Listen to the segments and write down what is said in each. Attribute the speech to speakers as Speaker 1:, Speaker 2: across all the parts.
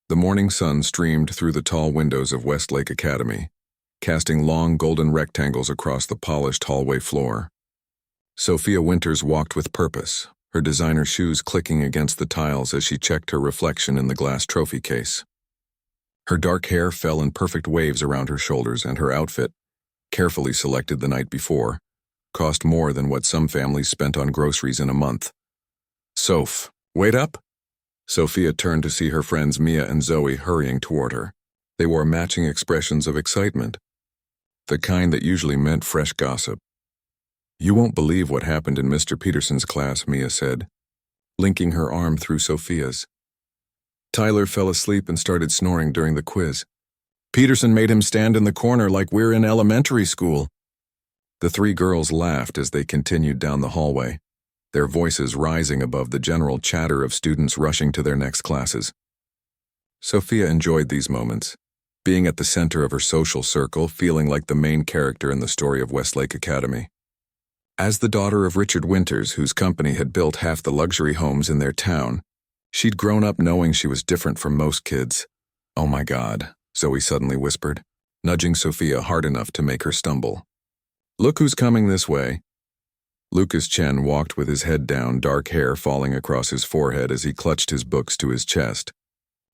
Speaker 1: The morning sun streamed through the tall windows of Westlake Academy, casting long golden rectangles across the polished hallway floor. Sophia Winters walked with purpose, her designer shoes clicking against the tiles as she checked her reflection in the glass trophy case. Her dark hair fell in perfect waves around her shoulders, and her outfit, carefully selected the night before, cost more than what some families spent on groceries in a month. "Soph, wait up!" Sophia turned to see her friends Mia and Zoe hurrying toward her. They wore matching expressions of excitement, the kind that usually meant fresh gossip. "You won't believe what happened in Mr. Peterson's class," Mia said, linking her arm through Sophia's. "Tyler fell asleep and started snoring during the quiz. Peterson made him stand in the corner like we're in elementary school." The three girls laughed as they continued down the hallway, their voices rising above the general chatter of students rushing to their next classes. Sophia enjoyed these moments, being at the center of her social circle, feeling like the main character in the story of Westlake Academy. As the daughter of Richard Winters, whose company had built half the luxury homes in their town, she'd grown up knowing she was different from most kids. "Oh my God," Zoe suddenly whispered, nudging Sophia hard enough to make her stumble. "Look who's coming this way." Lucas Chen walked with his head down, dark hair falling across his forehead as he clutched his books to his chest.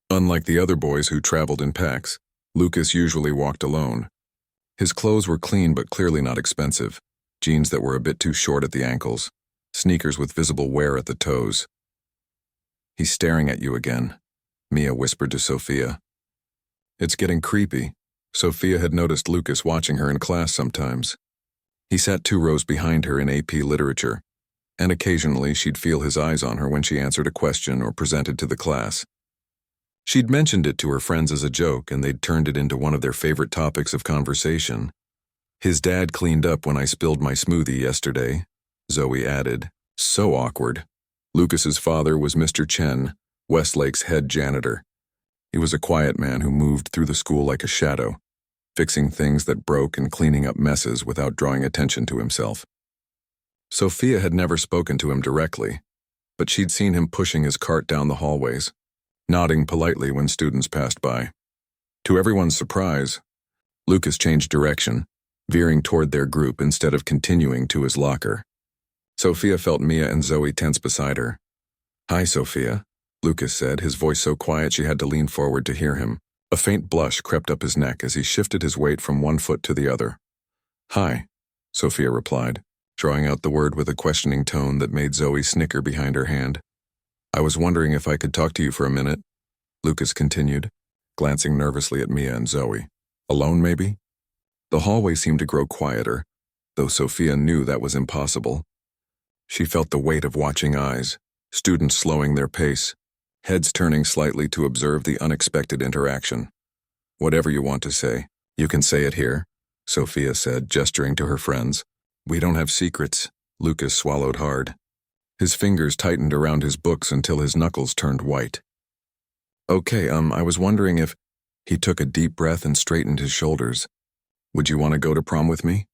Speaker 1: Unlike the other boys who traveled in packs, Lucas usually walked alone. His clothes were clean but clearly not expensive, jeans that were a bit too short at the ankles, sneakers with visible wear at the toes. "He's staring at you again," Mia whispered to Sophia. "It's getting creepy." Sophia had noticed Lucas watching her in class sometimes. He sat 2 rows behind her in AP Literature, and occasionally she'd feel his eyes on her when she answered a question or presented to the class. She'd mentioned it to her friends as a joke, and they'd turned it into one of their favorite topics of conversation. "His dad cleaned up when I spilled my smoothie yesterday," Zoe added. "So awkward." Lucas's father was Mr. Chen, Westlake's head janitor. He was a quiet man who moved through the school like a shadow, fixing things that broke and cleaning up messes without drawing attention to himself. Sophia had never spoken to him directly, but she'd seen him pushing his cart down the hallways, nodding politely when students passed by. To everyone's surprise, Lucas changed direction, veering toward their group instead of continuing to his locker. Sophia felt Mia and Zoe tense beside her. "Hi, Sophia," Lucas said, his voice so quiet she had to lean forward to hear him. A faint blush crept up his neck as he shifted his weight from one foot to the other. "Hi," Sophia replied, drawing out the word with a questioning tone that made Zoe snicker behind her hand. "I was wondering if I could talk to you for a minute," Lucas continued, glancing nervously at Mia and Zoe. "Alone, maybe?" The hallway seemed to grow quieter, though Sophia knew that was impossible. She felt the weight of watching eyes, students slowing their pace, heads turning slightly to observe the unexpected interaction. "Whatever you want to say, you can say it here," Sophia said, gesturing to her friends. "We don't have secrets." Lucas swallowed hard. His fingers tightened around his books until his knuckles turned white. "Okay, I was wondering if—" He took a deep breath and straightened his shoulders. "Would you want to go to prom with me?"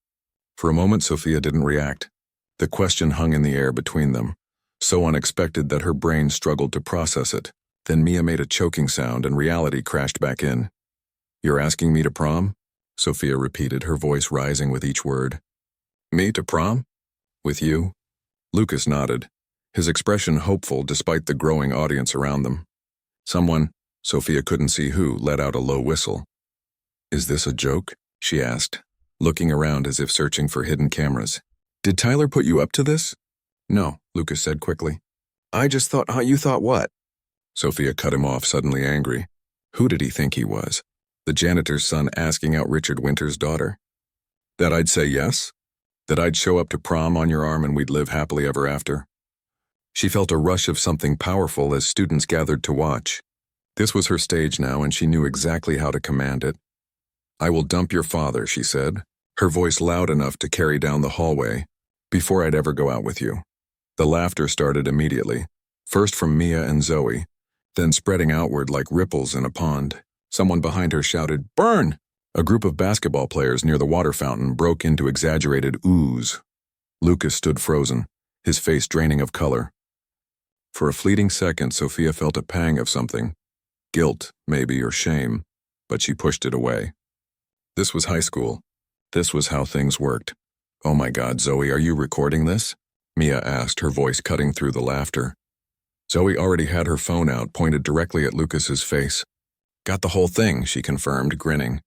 Speaker 1: For a moment, Sophia didn't react. The question hung in the air between them, so unexpected that her brain struggled to process it. Then Mia made a choking sound and reality crashed back in. "You're asking me to prom?" Sophia repeated, her voice rising with each word. "Me to prom? With you?" Lucas nodded, his expression hopeful despite the growing audience around them. Someone, Sophia couldn't see who, let out a low whistle. "Is this a joke?" she asked, looking around as if searching for hidden cameras. "Did Tyler put you up to this?" "No," Lucas said quickly. "I just thought, you thought what?" Sophia cut him off, suddenly angry. Who did he think he was? The janitor's son asking out Richard Winters' daughter? That I'd say yes? That I'd show up to prom on your arm and we'd live happily ever after? She felt a rush of something powerful as students gathered to watch. This was her stage now, and she knew exactly how to command it. "I will dump your father," she said, her voice loud enough to carry down the hallway, "before I'd ever go out with you." The laughter started immediately, first from Mia and Zoe, then spreading outward like ripples in a pond. Someone behind her shouted, "Burn!" A group of basketball players near the water fountain broke into exaggerated oohs. Lucas stood frozen, his face draining of color. For a fleeting second, Sophia felt a pang of something. Guilt, maybe, or shame, but she pushed it away. This was high school. This was how things worked. "Oh my God, Zoe, are you recording this?" Mia asked, her voice cutting through the laughter. Zoe already had her phone out, pointed directly at Lucas's face. "Got the whole thing," she confirmed, grinning.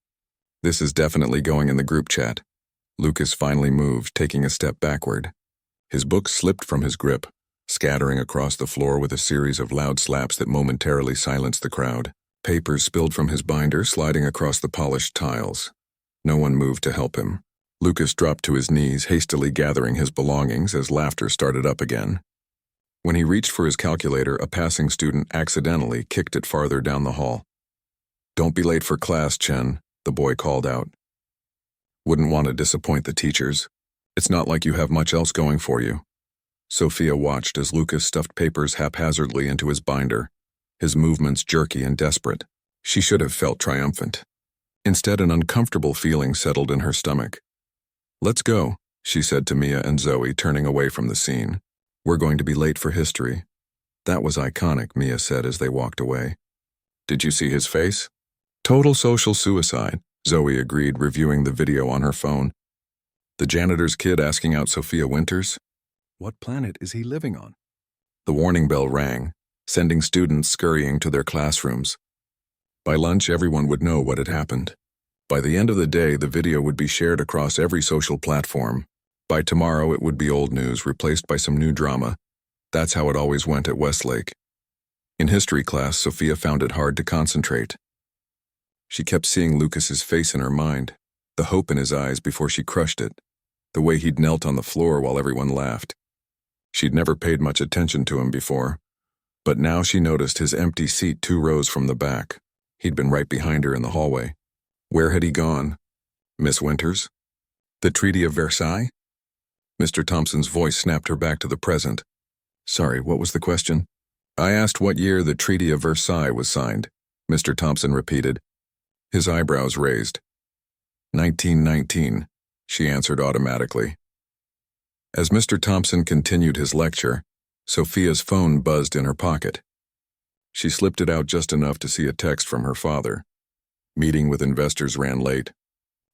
Speaker 1: "This is definitely going in the group chat." Lucas finally moved, taking a step backward. His book slipped from his grip, scattering across the floor with a series of loud slaps that momentarily silenced the crowd. Papers spilled from his binder, sliding across the polished tiles. No one moved to help him. Lucas dropped to his knees, hastily gathering his belongings as laughter started up again. When he reached for his calculator, a passing student accidentally kicked it farther down the hall. "Don't be late for class, Chen," the boy called out. "Wouldn't want to disappoint the teachers. It's not like you have much else going for you." Sophia watched as Lucas stuffed papers haphazardly into his binder, his movements jerky and desperate. She should have felt triumphant. Instead, an uncomfortable feeling settled in her stomach. "Let's go," she said to Mia and Zoe, turning away from the scene. "We're going to be late for history." "That was iconic," Mia said as they walked away. "Did you see his face?" "Total social suicide," Zoe agreed, reviewing the video on her phone. "The janitor's kid asking out Sophia Winters? What planet is he living on?" The warning bell rang, sending students scurrying to their classrooms. By lunch, everyone would know what had happened. By the end of the day, the video would be shared across every social platform. By tomorrow, it would be old news, replaced by some new drama. That's how it always went at Westlake. In history class, Sophia found it hard to concentrate. She kept seeing Lucas's face in her mind, the hope in his eyes before she crushed it, the way he'd knelt on the floor while everyone laughed. She'd never paid much attention to him before, but now she noticed his empty seat 2 rows from the back. He'd been right behind her in the hallway. Where had he gone? Miss Winters? The Treaty of Versailles? Mr. Thompson's voice snapped her back to the present. "Sorry, what was the question?" "I asked what year the Treaty of Versailles was signed," Mr. Thompson repeated, his eyebrows raised. 1919, she answered automatically. As Mr. Thompson continued his lecture, Sophia's phone buzzed in her pocket. She slipped it out just enough to see a text from her father. "Meeting with investors ran late.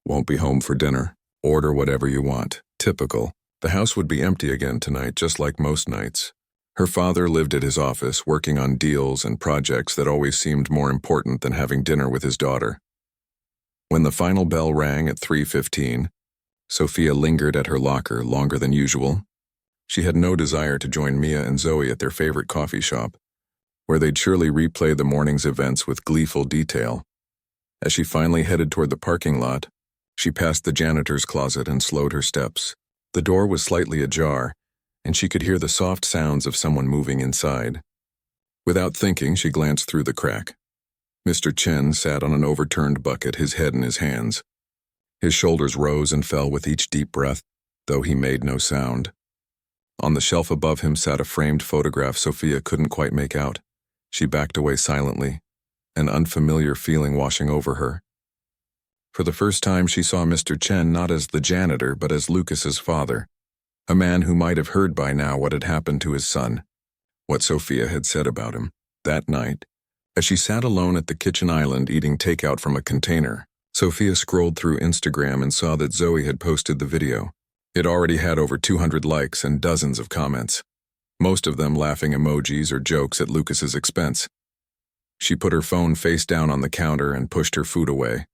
Speaker 1: Won't be home for dinner. Order whatever you want." Typical. The house would be empty again tonight, just like most nights. Her father lived at his office, working on deals and projects that always seemed more important than having dinner with his daughter. When the final bell rang at 3:15, Sophia lingered at her locker longer than usual. She had no desire to join Mia and Zoe at their favorite coffee shop, where they'd surely replay the morning's events with gleeful detail. As she finally headed toward the parking lot, she passed the janitor's closet and slowed her steps. The door was slightly ajar, and she could hear the soft sounds of someone moving inside. Without thinking, she glanced through the crack. Mr. Chen sat on an overturned bucket, his head in his hands. His shoulders rose and fell with each deep breath, though he made no sound. On the shelf above him sat a framed photograph Sophia couldn't quite make out. She backed away silently, an unfamiliar feeling washing over her. For the first time, she saw Mr. Chen not as the janitor, but as Lucas's father, a man who might have heard by now what had happened to his son, what Sophia had said about him. That night, as she sat alone at the kitchen island eating takeout from a container, Sophia scrolled through Instagram and saw that Zoe had posted the video. It already had over 200 likes and dozens of comments, most of them laughing emojis or jokes at Lucas's expense. She put her phone face down on the counter and pushed her food away,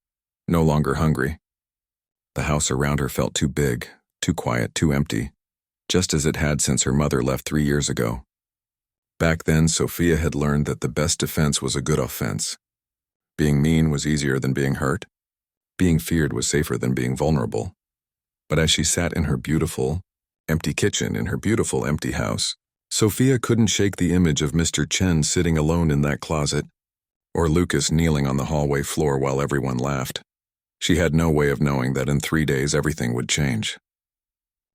Speaker 1: no longer hungry. The house around her felt too big, too quiet, too empty, just as it had since her mother left 3 years ago. Back then, Sophia had learned that the best defense was a good offense. Being mean was easier than being hurt. Being feared was safer than being vulnerable. But as she sat in her beautiful, empty kitchen in her beautiful, empty house, Sophia couldn't shake the image of Mr. Chen sitting alone in that closet, or Lucas kneeling on the hallway floor while everyone laughed. She had no way of knowing that in 3 days everything would change.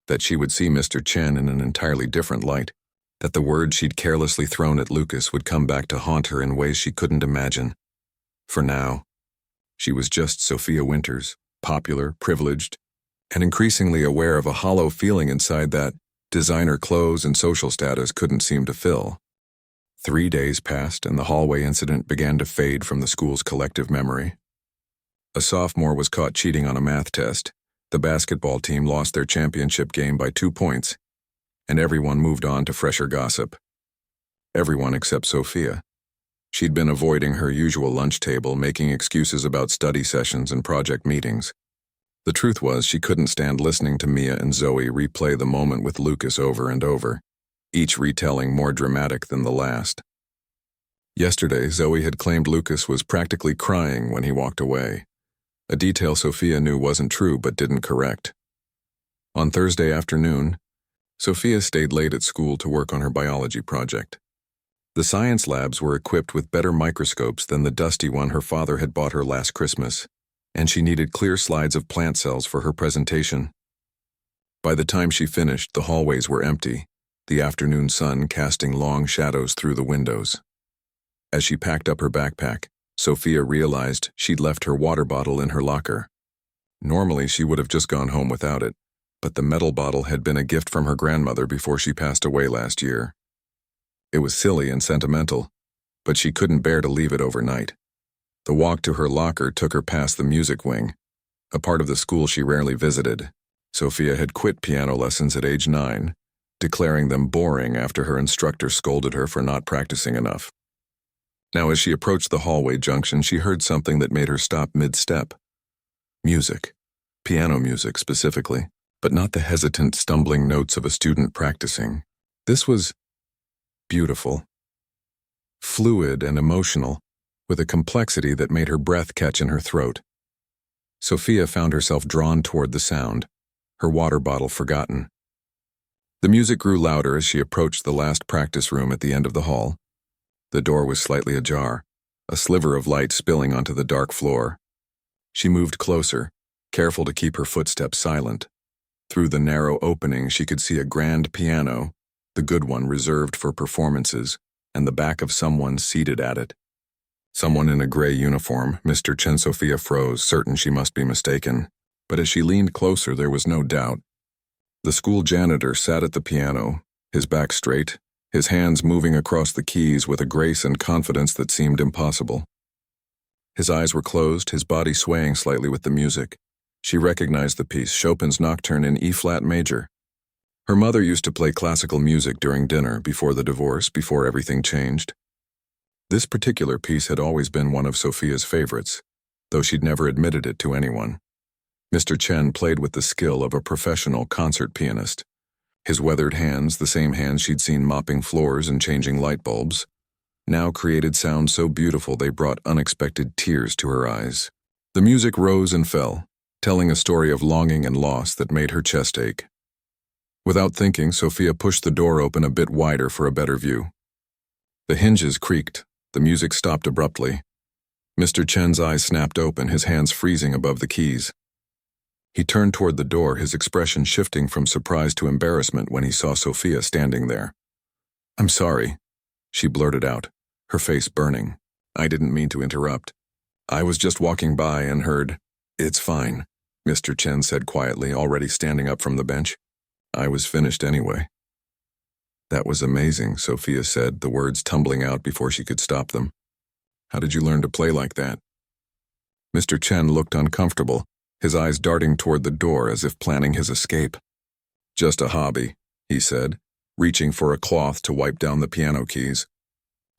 Speaker 1: That she would see Mr. Chen in an entirely different light. That the words she'd carelessly thrown at Lucas would come back to haunt her in ways she couldn't imagine. For now, she was just Sophia Winters, popular, privileged, and increasingly aware of a hollow feeling inside that designer clothes and social status couldn't seem to fill. 3 days passed, and the hallway incident began to fade from the school's collective memory. A sophomore was caught cheating on a math test. The basketball team lost their championship game by 2 points, and everyone moved on to fresher gossip. Everyone except Sophia. She'd been avoiding her usual lunch table, making excuses about study sessions and project meetings. The truth was, she couldn't stand listening to Mia and Zoe replay the moment with Lucas over and over, each retelling more dramatic than the last. Yesterday, Zoe had claimed Lucas was practically crying when he walked away, a detail Sophia knew wasn't true but didn't correct. On Thursday afternoon, Sophia stayed late at school to work on her biology project. The science labs were equipped with better microscopes than the dusty one her father had bought her last Christmas, and she needed clear slides of plant cells for her presentation. By the time she finished, the hallways were empty, the afternoon sun casting long shadows through the windows. As she packed up her backpack, Sophia realized she'd left her water bottle in her locker. Normally, she would have just gone home without it, but the metal bottle had been a gift from her grandmother before she passed away last year. It was silly and sentimental, but she couldn't bear to leave it overnight. The walk to her locker took her past the music wing, a part of the school she rarely visited. Sophia had quit piano lessons at age 9, declaring them boring after her instructor scolded her for not practicing enough. Now, as she approached the hallway junction, she heard something that made her stop mid-step. Music. Piano music, specifically, but not the hesitant, stumbling notes of a student practicing. This was beautiful, fluid and emotional, with a complexity that made her breath catch in her throat. Sophia found herself drawn toward the sound, her water bottle forgotten. The music grew louder as she approached the last practice room at the end of the hall. The door was slightly ajar, a sliver of light spilling onto the dark floor. She moved closer, careful to keep her footsteps silent. Through the narrow opening, she could see a grand piano, the good one reserved for performances, and the back of someone seated at it. Someone in a gray uniform. Mr. Chen. Sophia froze, certain she must be mistaken. But as she leaned closer, there was no doubt. The school janitor sat at the piano, his back straight, his hands moving across the keys with a grace and confidence that seemed impossible. His eyes were closed, his body swaying slightly with the music. She recognized the piece, Chopin's Nocturne in E-flat major. Her mother used to play classical music during dinner, before the divorce, before everything changed. This particular piece had always been one of Sophia's favorites, though she'd never admitted it to anyone. Mr. Chen played with the skill of a professional concert pianist. His weathered hands, the same hands she'd seen mopping floors and changing light bulbs, now created sounds so beautiful they brought unexpected tears to her eyes. The music rose and fell, telling a story of longing and loss that made her chest ache. Without thinking, Sophia pushed the door open a bit wider for a better view. The hinges creaked, the music stopped abruptly. Mr. Chen's eyes snapped open, his hands freezing above the keys. He turned toward the door, his expression shifting from surprise to embarrassment when he saw Sophia standing there. "I'm sorry," she blurted out, her face burning. "I didn't mean to interrupt. I was just walking by and heard." "It's fine," Mr. Chen said quietly, already standing up from the bench. "I was finished anyway." "That was amazing," Sophia said, the words tumbling out before she could stop them. "How did you learn to play like that?" Mr. Chen looked uncomfortable, his eyes darting toward the door as if planning his escape. "Just a hobby," he said, reaching for a cloth to wipe down the piano keys.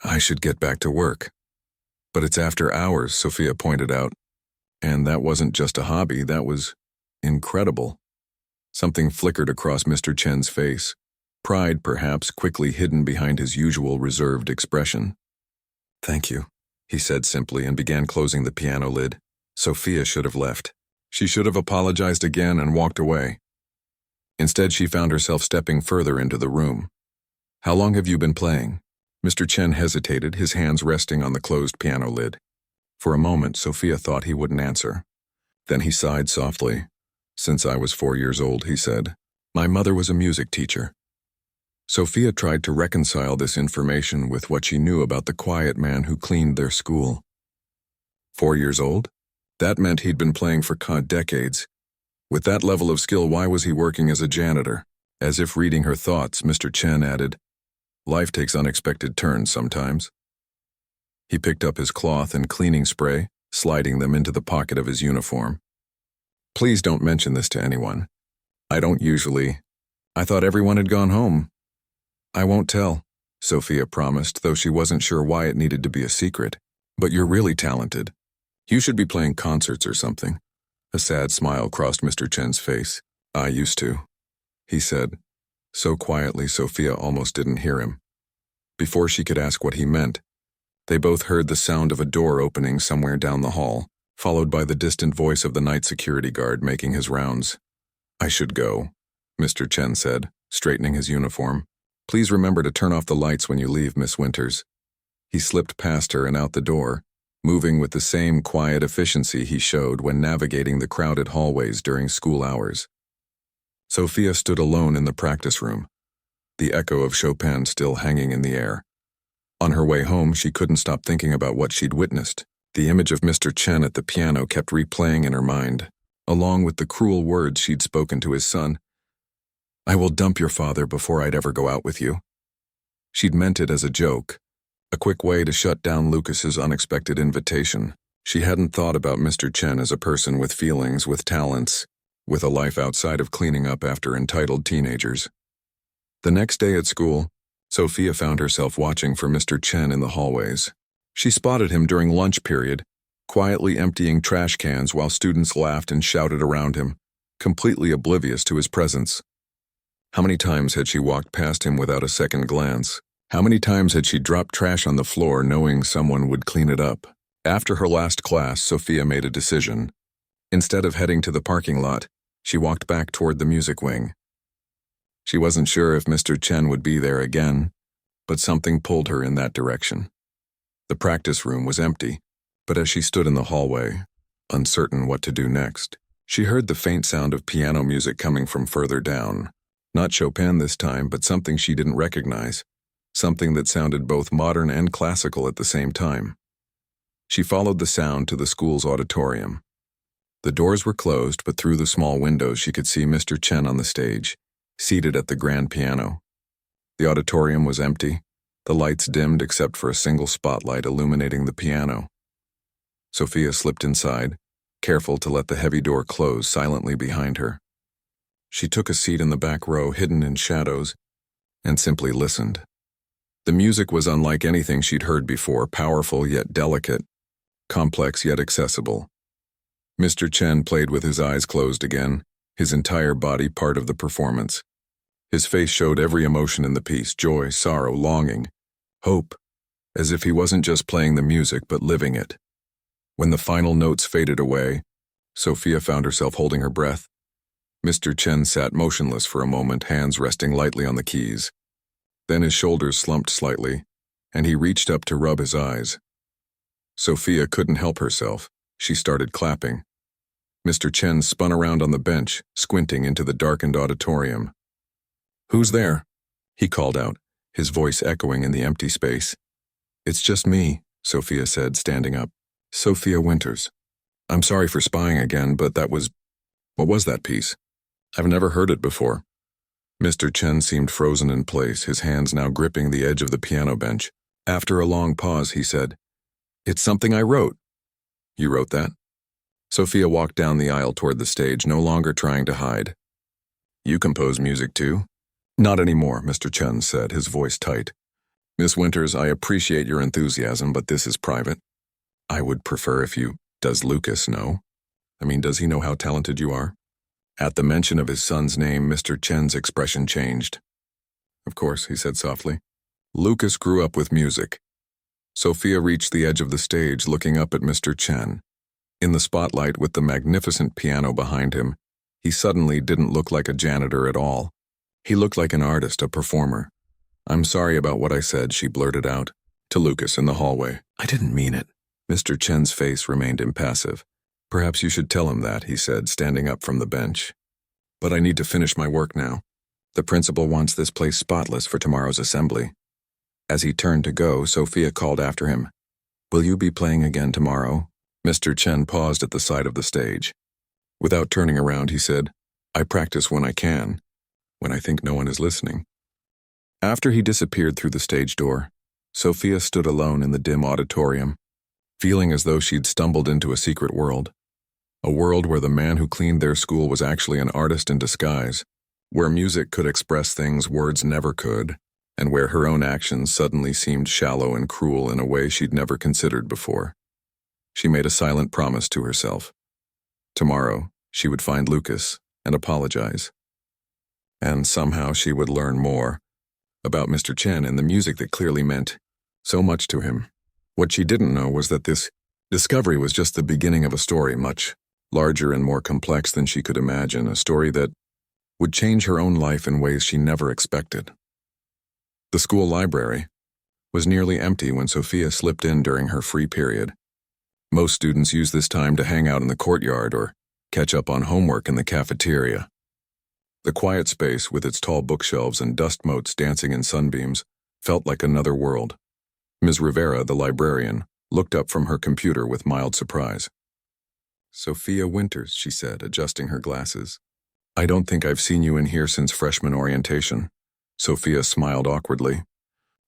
Speaker 1: "I should get back to work." "But it's after hours," Sophia pointed out. And that wasn't just a hobby, that was incredible. Something flickered across Mr. Chen's face, pride perhaps quickly hidden behind his usual reserved expression. "Thank you," he said simply and began closing the piano lid. Sophia should have left. She should have apologized again and walked away. Instead, she found herself stepping further into the room. "How long have you been playing?" Mr. Chen hesitated, his hands resting on the closed piano lid. For a moment, Sophia thought he wouldn't answer. Then he sighed softly. "Since I was 4 years old," he said. "My mother was a music teacher." Sophia tried to reconcile this information with what she knew about the quiet man who cleaned their school. 4 years old? That meant he'd been playing for decades. With that level of skill, why was he working as a janitor? As if reading her thoughts, Mr. Chen added, Life takes unexpected turns sometimes. He picked up his cloth and cleaning spray, sliding them into the pocket of his uniform. Please don't mention this to anyone. I don't usually. I thought everyone had gone home. I won't tell, Sophia promised, though she wasn't sure why it needed to be a secret. But you're really talented. You should be playing concerts or something. A sad smile crossed Mr. Chen's face. I used to, he said, so quietly Sophia almost didn't hear him. Before she could ask what he meant, they both heard the sound of a door opening somewhere down the hall, followed by the distant voice of the night security guard making his rounds. I should go, Mr. Chen said, straightening his uniform. Please remember to turn off the lights when you leave, Miss Winters. He slipped past her and out the door, moving with the same quiet efficiency he showed when navigating the crowded hallways during school hours. Sophia stood alone in the practice room, the echo of Chopin still hanging in the air. On her way home, she couldn't stop thinking about what she'd witnessed. The image of Mr. Chen at the piano kept replaying in her mind, along with the cruel words she'd spoken to his son. I will dump your father before I'd ever go out with you. She'd meant it as a joke, a quick way to shut down Lucas's unexpected invitation. She hadn't thought about Mr. Chen as a person with feelings, with talents, with a life outside of cleaning up after entitled teenagers. The next day at school, Sophia found herself watching for Mr. Chen in the hallways. She spotted him during lunch period, quietly emptying trash cans while students laughed and shouted around him, completely oblivious to his presence. How many times had she walked past him without a second glance? How many times had she dropped trash on the floor knowing someone would clean it up? After her last class, Sophia made a decision. Instead of heading to the parking lot, she walked back toward the music wing. She wasn't sure if Mr. Chen would be there again, but something pulled her in that direction. The practice room was empty, but as she stood in the hallway, uncertain what to do next, she heard the faint sound of piano music coming from further down. Not Chopin this time, but something she didn't recognize, something that sounded both modern and classical at the same time. She followed the sound to the school's auditorium. The doors were closed, but through the small windows she could see Mr. Chen on the stage, seated at the grand piano. The auditorium was empty, the lights dimmed except for a single spotlight illuminating the piano. Sophia slipped inside, careful to let the heavy door close silently behind her. She took a seat in the back row, hidden in shadows, and simply listened. The music was unlike anything she'd heard before, powerful yet delicate, complex yet accessible. Mr. Chen played with his eyes closed again, his entire body part of the performance. His face showed every emotion in the piece, joy, sorrow, longing, hope, as if he wasn't just playing the music but living it. When the final notes faded away, Sophia found herself holding her breath. Mr. Chen sat motionless for a moment, hands resting lightly on the keys. Then his shoulders slumped slightly, and he reached up to rub his eyes. Sophia couldn't help herself. She started clapping. Mr. Chen spun around on the bench, squinting into the darkened auditorium. Who's there? He called out, his voice echoing in the empty space. It's just me, Sophia said, standing up. Sophia Winters. I'm sorry for spying again, but what was that piece? I've never heard it before. Mr. Chen seemed frozen in place, his hands now gripping the edge of the piano bench. After a long pause, he said, It's something I wrote. You wrote that? Sophia walked down the aisle toward the stage, no longer trying to hide. You compose music too? Not anymore, Mr. Chen said, his voice tight. Miss Winters, I appreciate your enthusiasm, but this is private. I would prefer if you... Does Lucas know? Does he know how talented you are? At the mention of his son's name, Mr. Chen's expression changed. Of course, he said softly. Lucas grew up with music. Sophia reached the edge of the stage, looking up at Mr. Chen. In the spotlight with the magnificent piano behind him, he suddenly didn't look like a janitor at all. He looked like an artist, a performer. I'm sorry about what I said, she blurted out, to Lucas in the hallway. I didn't mean it. Mr. Chen's face remained impassive. Perhaps you should tell him that, he said, standing up from the bench. But I need to finish my work now. The principal wants this place spotless for tomorrow's assembly. As he turned to go, Sophia called after him. Will you be playing again tomorrow? Mr. Chen paused at the side of the stage. Without turning around, he said, I practice when I can, when I think no one is listening. After he disappeared through the stage door, Sophia stood alone in the dim auditorium, feeling as though she'd stumbled into a secret world. A world where the man who cleaned their school was actually an artist in disguise, where music could express things words never could, and where her own actions suddenly seemed shallow and cruel in a way she'd never considered before. She made a silent promise to herself. Tomorrow, she would find Lucas and apologize. And somehow she would learn more about Mr. Chen and the music that clearly meant so much to him. What she didn't know was that this discovery was just the beginning of a story much larger and more complex than she could imagine, a story that would change her own life in ways she never expected. The school library was nearly empty when Sophia slipped in during her free period. Most students use this time to hang out in the courtyard or catch up on homework in the cafeteria. The quiet space, with its tall bookshelves and dust motes dancing in sunbeams, felt like another world. Ms. Rivera, the librarian, looked up from her computer with mild surprise. "Sophia Winters," she said, adjusting her glasses. "I don't think I've seen you in here since freshman orientation." Sophia smiled awkwardly.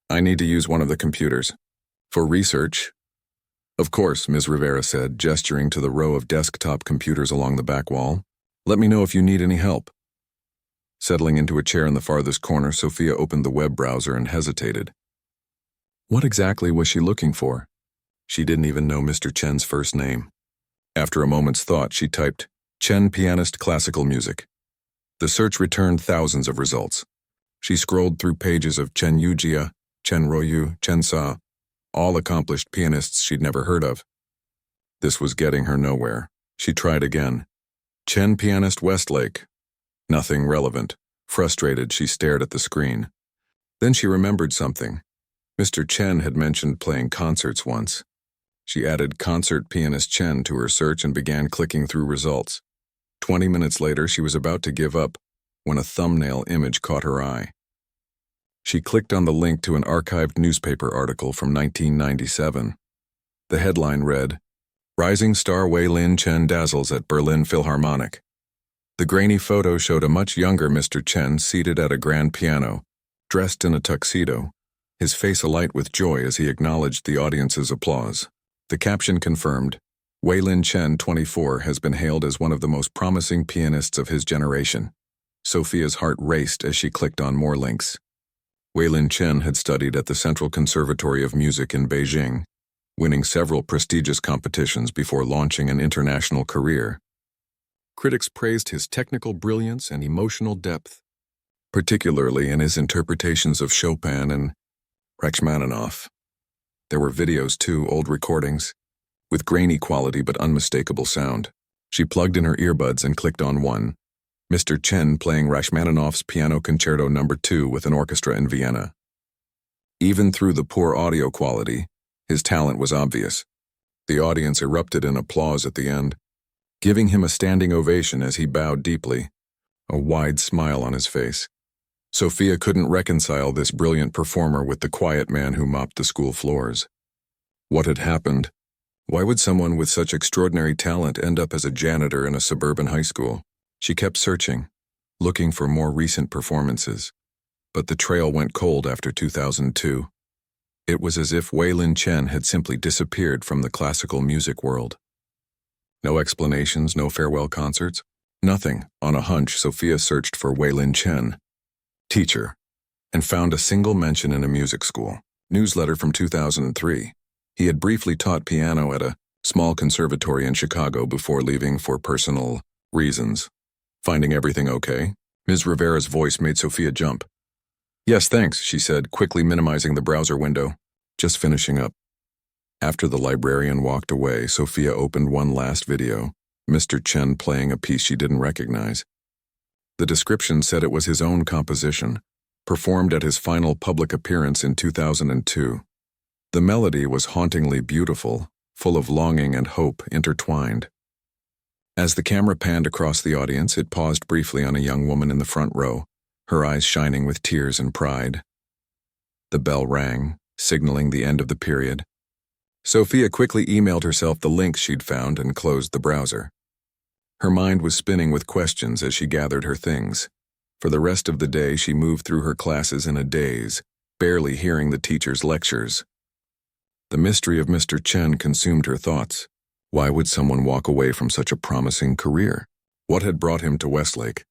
Speaker 1: "I need to use one of the computers. For research." "Of course," Ms. Rivera said, gesturing to the row of desktop computers along the back wall. "Let me know if you need any help." Settling into a chair in the farthest corner, Sophia opened the web browser and hesitated. What exactly was she looking for? She didn't even know Mr. Chen's first name. After a moment's thought, she typed, "Chen pianist classical music." The search returned thousands of results. She scrolled through pages of Chen Yujia, Chen Royu, Chen Sa, all accomplished pianists she'd never heard of. This was getting her nowhere. She tried again. Chen pianist Westlake. Nothing relevant. Frustrated, she stared at the screen. Then she remembered something. Mr. Chen had mentioned playing concerts once. She added concert pianist Chen to her search and began clicking through results. 20 minutes later, she was about to give up when a thumbnail image caught her eye. She clicked on the link to an archived newspaper article from 1997. The headline read, "Rising star Wei Lin Chen dazzles at Berlin Philharmonic." The grainy photo showed a much younger Mr. Chen seated at a grand piano, dressed in a tuxedo, his face alight with joy as he acknowledged the audience's applause. The caption confirmed, "Wei Lin Chen, 24, has been hailed as one of the most promising pianists of his generation." Sophia's heart raced as she clicked on more links. Wei Lin Chen had studied at the Central Conservatory of Music in Beijing, winning several prestigious competitions before launching an international career. Critics praised his technical brilliance and emotional depth, particularly in his interpretations of Chopin and Rachmaninoff. There were videos too, old recordings, with grainy quality but unmistakable sound. She plugged in her earbuds and clicked on one, Mr. Chen playing Rachmaninoff's Piano Concerto No. 2 with an orchestra in Vienna. Even through the poor audio quality, his talent was obvious. The audience erupted in applause at the end, giving him a standing ovation as he bowed deeply, a wide smile on his face. Sophia couldn't reconcile this brilliant performer with the quiet man who mopped the school floors. What had happened? Why would someone with such extraordinary talent end up as a janitor in a suburban high school? She kept searching, looking for more recent performances, but the trail went cold after 2002. It was as if Wei Lin Chen had simply disappeared from the classical music world. No explanations, no farewell concerts, nothing. On a hunch, Sophia searched for Wei Lin Chen, teacher, and found a single mention in a music school newsletter from 2003. He had briefly taught piano at a small conservatory in Chicago before leaving for personal reasons. "Finding everything okay?" Ms. Rivera's voice made Sophia jump. "Yes, thanks," she said, quickly minimizing the browser window. "Just finishing up." After the librarian walked away, Sophia opened one last video, Mr. Chen playing a piece she didn't recognize. The description said it was his own composition, performed at his final public appearance in 2002. The melody was hauntingly beautiful, full of longing and hope intertwined. As the camera panned across the audience, it paused briefly on a young woman in the front row, her eyes shining with tears and pride. The bell rang, signaling the end of the period. Sophia quickly emailed herself the links she'd found and closed the browser. Her mind was spinning with questions as she gathered her things. For the rest of the day, she moved through her classes in a daze, barely hearing the teacher's lectures. The mystery of Mr. Chen consumed her thoughts. Why would someone walk away from such a promising career? What had brought him to Westlake?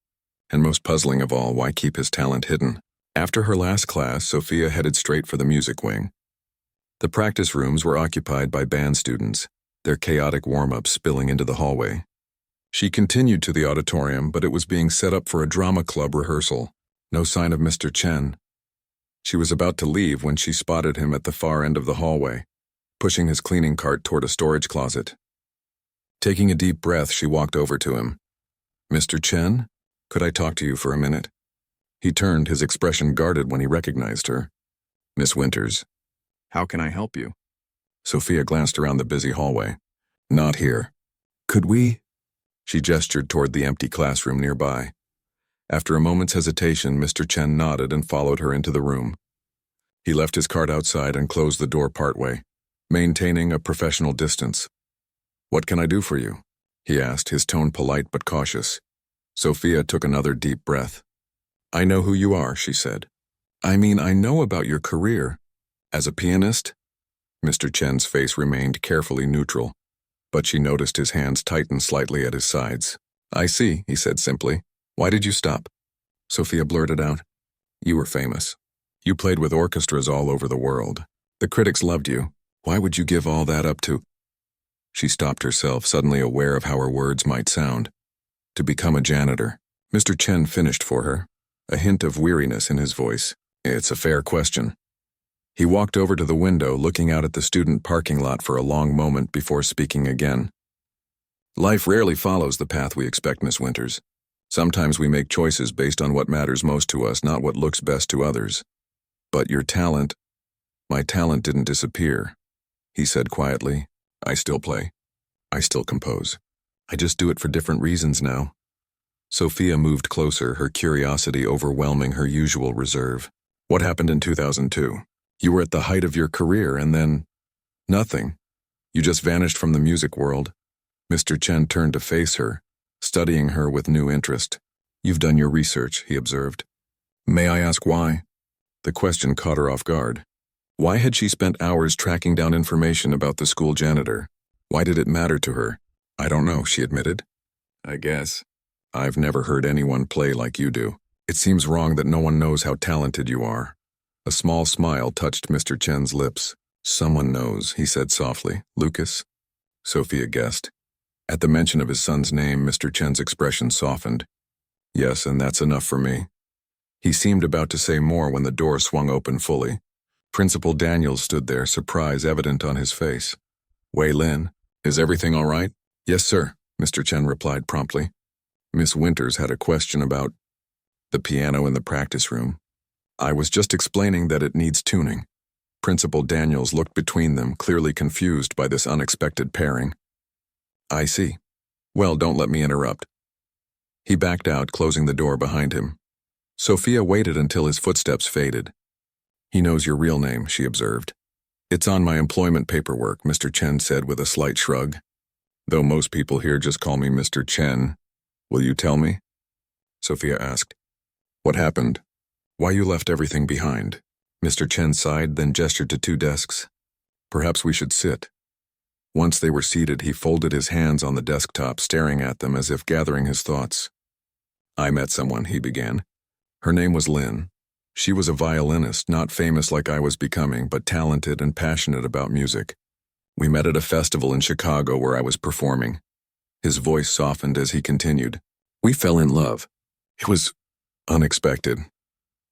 Speaker 1: And most puzzling of all, why keep his talent hidden? After her last class, Sophia headed straight for the music wing. The practice rooms were occupied by band students, their chaotic warm-ups spilling into the hallway. She continued to the auditorium, but it was being set up for a drama club rehearsal. No sign of Mr. Chen. She was about to leave when she spotted him at the far end of the hallway, pushing his cleaning cart toward a storage closet. Taking a deep breath, she walked over to him. "Mr. Chen, could I talk to you for a minute?" He turned, his expression guarded when he recognized her. "Miss Winters, how can I help you?" Sophia glanced around the busy hallway. "Not here. Could we?" She gestured toward the empty classroom nearby. After a moment's hesitation, Mr. Chen nodded and followed her into the room. He left his cart outside and closed the door partway, maintaining a professional distance. "What can I do for you?" he asked, his tone polite but cautious. Sophia took another deep breath. "I know who you are," she said. "I mean, I know about your career. As a pianist?" Mr. Chen's face remained carefully neutral, but she noticed his hands tighten slightly at his sides. "I see," he said simply. "Why did you stop?" Sophia blurted out. "You were famous. You played with orchestras all over the world. The critics loved you. Why would you give all that up to—" She stopped herself, suddenly aware of how her words might sound. "To become a janitor." Mr. Chen finished for her, a hint of weariness in his voice. "It's a fair question." He walked over to the window, looking out at the student parking lot for a long moment before speaking again. "Life rarely follows the path we expect, Miss Winters. Sometimes we make choices based on what matters most to us, not what looks best to others. But your talent—" "My talent didn't disappear," he said quietly. "I still play. I still compose. I just do it for different reasons now." Sophia moved closer, her curiosity overwhelming her usual reserve. "What happened in 2002? You were at the height of your career and then—" "Nothing. You just vanished from the music world." Mr. Chen turned to face her, studying her with new interest. "You've done your research," he observed. "May I ask why?" The question caught her off guard. Why had she spent hours tracking down information about the school janitor? Why did it matter to her? "I don't know," she admitted. "I guess. I've never heard anyone play like you do. It seems wrong that no one knows how talented you are." A small smile touched Mr. Chen's lips. "Someone knows," he said softly. "Lucas?" Sophia guessed. At the mention of his son's name, Mr. Chen's expression softened. "Yes, and that's enough for me." He seemed about to say more when the door swung open fully. Principal Daniels stood there, surprise evident on his face. "Wei Lin, is everything all right?" "Yes, sir," Mr. Chen replied promptly. "Miss Winters had a question about—" "The piano in the practice room. I was just explaining that it needs tuning." Principal Daniels looked between them, clearly confused by this unexpected pairing. "I see. Well, don't let me interrupt." He backed out, closing the door behind him. Sophia waited until his footsteps faded. "He knows your real name," she observed. "It's on my employment paperwork," Mr. Chen said with a slight shrug. "Though most people here just call me Mr. Chen. Will you tell me?" Sophia asked. "What happened? Why you left everything behind?" Mr. Chen sighed, then gestured to two desks. "Perhaps we should sit." Once they were seated, he folded his hands on the desktop, staring at them as if gathering his thoughts. "I met someone," he began. "Her name was Lin. She was a violinist, not famous like I was becoming, but talented and passionate about music. We met at a festival in Chicago where I was performing." His voice softened as he continued. "We fell in love. It was unexpected.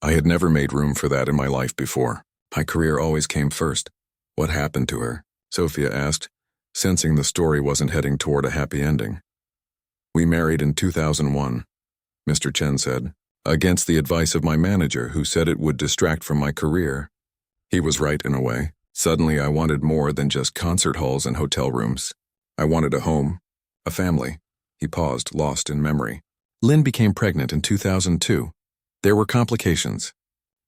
Speaker 1: I had never made room for that in my life before. My career always came first." "What happened to her?" Sophia asked, sensing the story wasn't heading toward a happy ending. "We married in 2001, Mr. Chen said, against the advice of my manager, who said it would distract from my career. He was right in a way. Suddenly I wanted more than just concert halls and hotel rooms. I wanted a home, a family." He paused, lost in memory. "Lynn became pregnant in 2002. There were complications.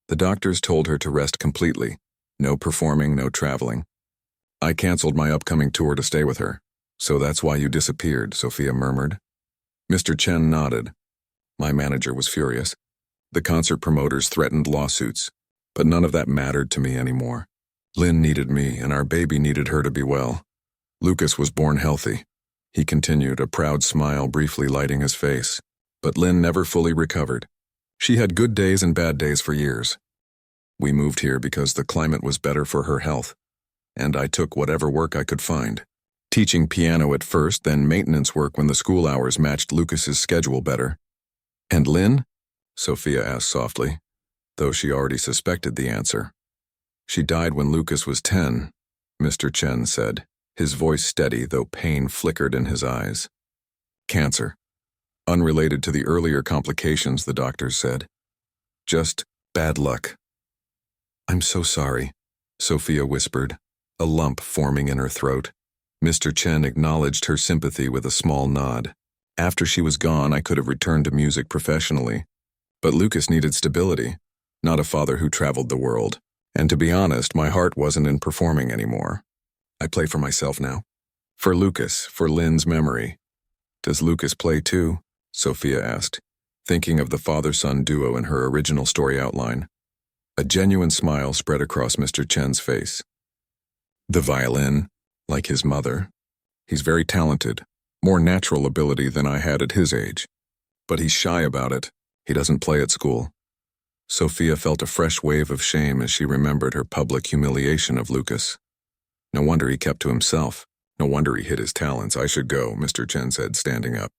Speaker 1: The doctors told her to rest completely. No performing, no traveling. I canceled my upcoming tour to stay with her." "So that's why you disappeared," Sophia murmured. Mr. Chen nodded. "My manager was furious. The concert promoters threatened lawsuits, but none of that mattered to me anymore. Lynn needed me, and our baby needed her to be well. Lucas was born healthy. He continued, a proud smile briefly lighting his face. But Lynn never fully recovered. She had good days and bad days for years. We moved here because the climate was better for her health, and I took whatever work I could find. Teaching piano at first, then maintenance work when the school hours matched Lucas's schedule better. And Lynn? Sophia asked softly, though she already suspected the answer. She died when Lucas was 10, Mr. Chen said, his voice steady though pain flickered in his eyes. Cancer. Unrelated to the earlier complications, the doctors said. Just bad luck. I'm so sorry, Sophia whispered, a lump forming in her throat. Mr. Chen acknowledged her sympathy with a small nod. After she was gone, I could have returned to music professionally. But Lucas needed stability, not a father who traveled the world. And to be honest, my heart wasn't in performing anymore. I play for myself now. For Lucas, for Lynn's memory. Does Lucas play too? Sophia asked, thinking of the father-son duo in her original story outline. A genuine smile spread across Mr. Chen's face. The violin, like his mother. He's very talented, more natural ability than I had at his age. But he's shy about it. He doesn't play at school. Sophia felt a fresh wave of shame as she remembered her public humiliation of Lucas. No wonder he kept to himself. No wonder he hid his talents. I should go, Mr. Chen said, standing up.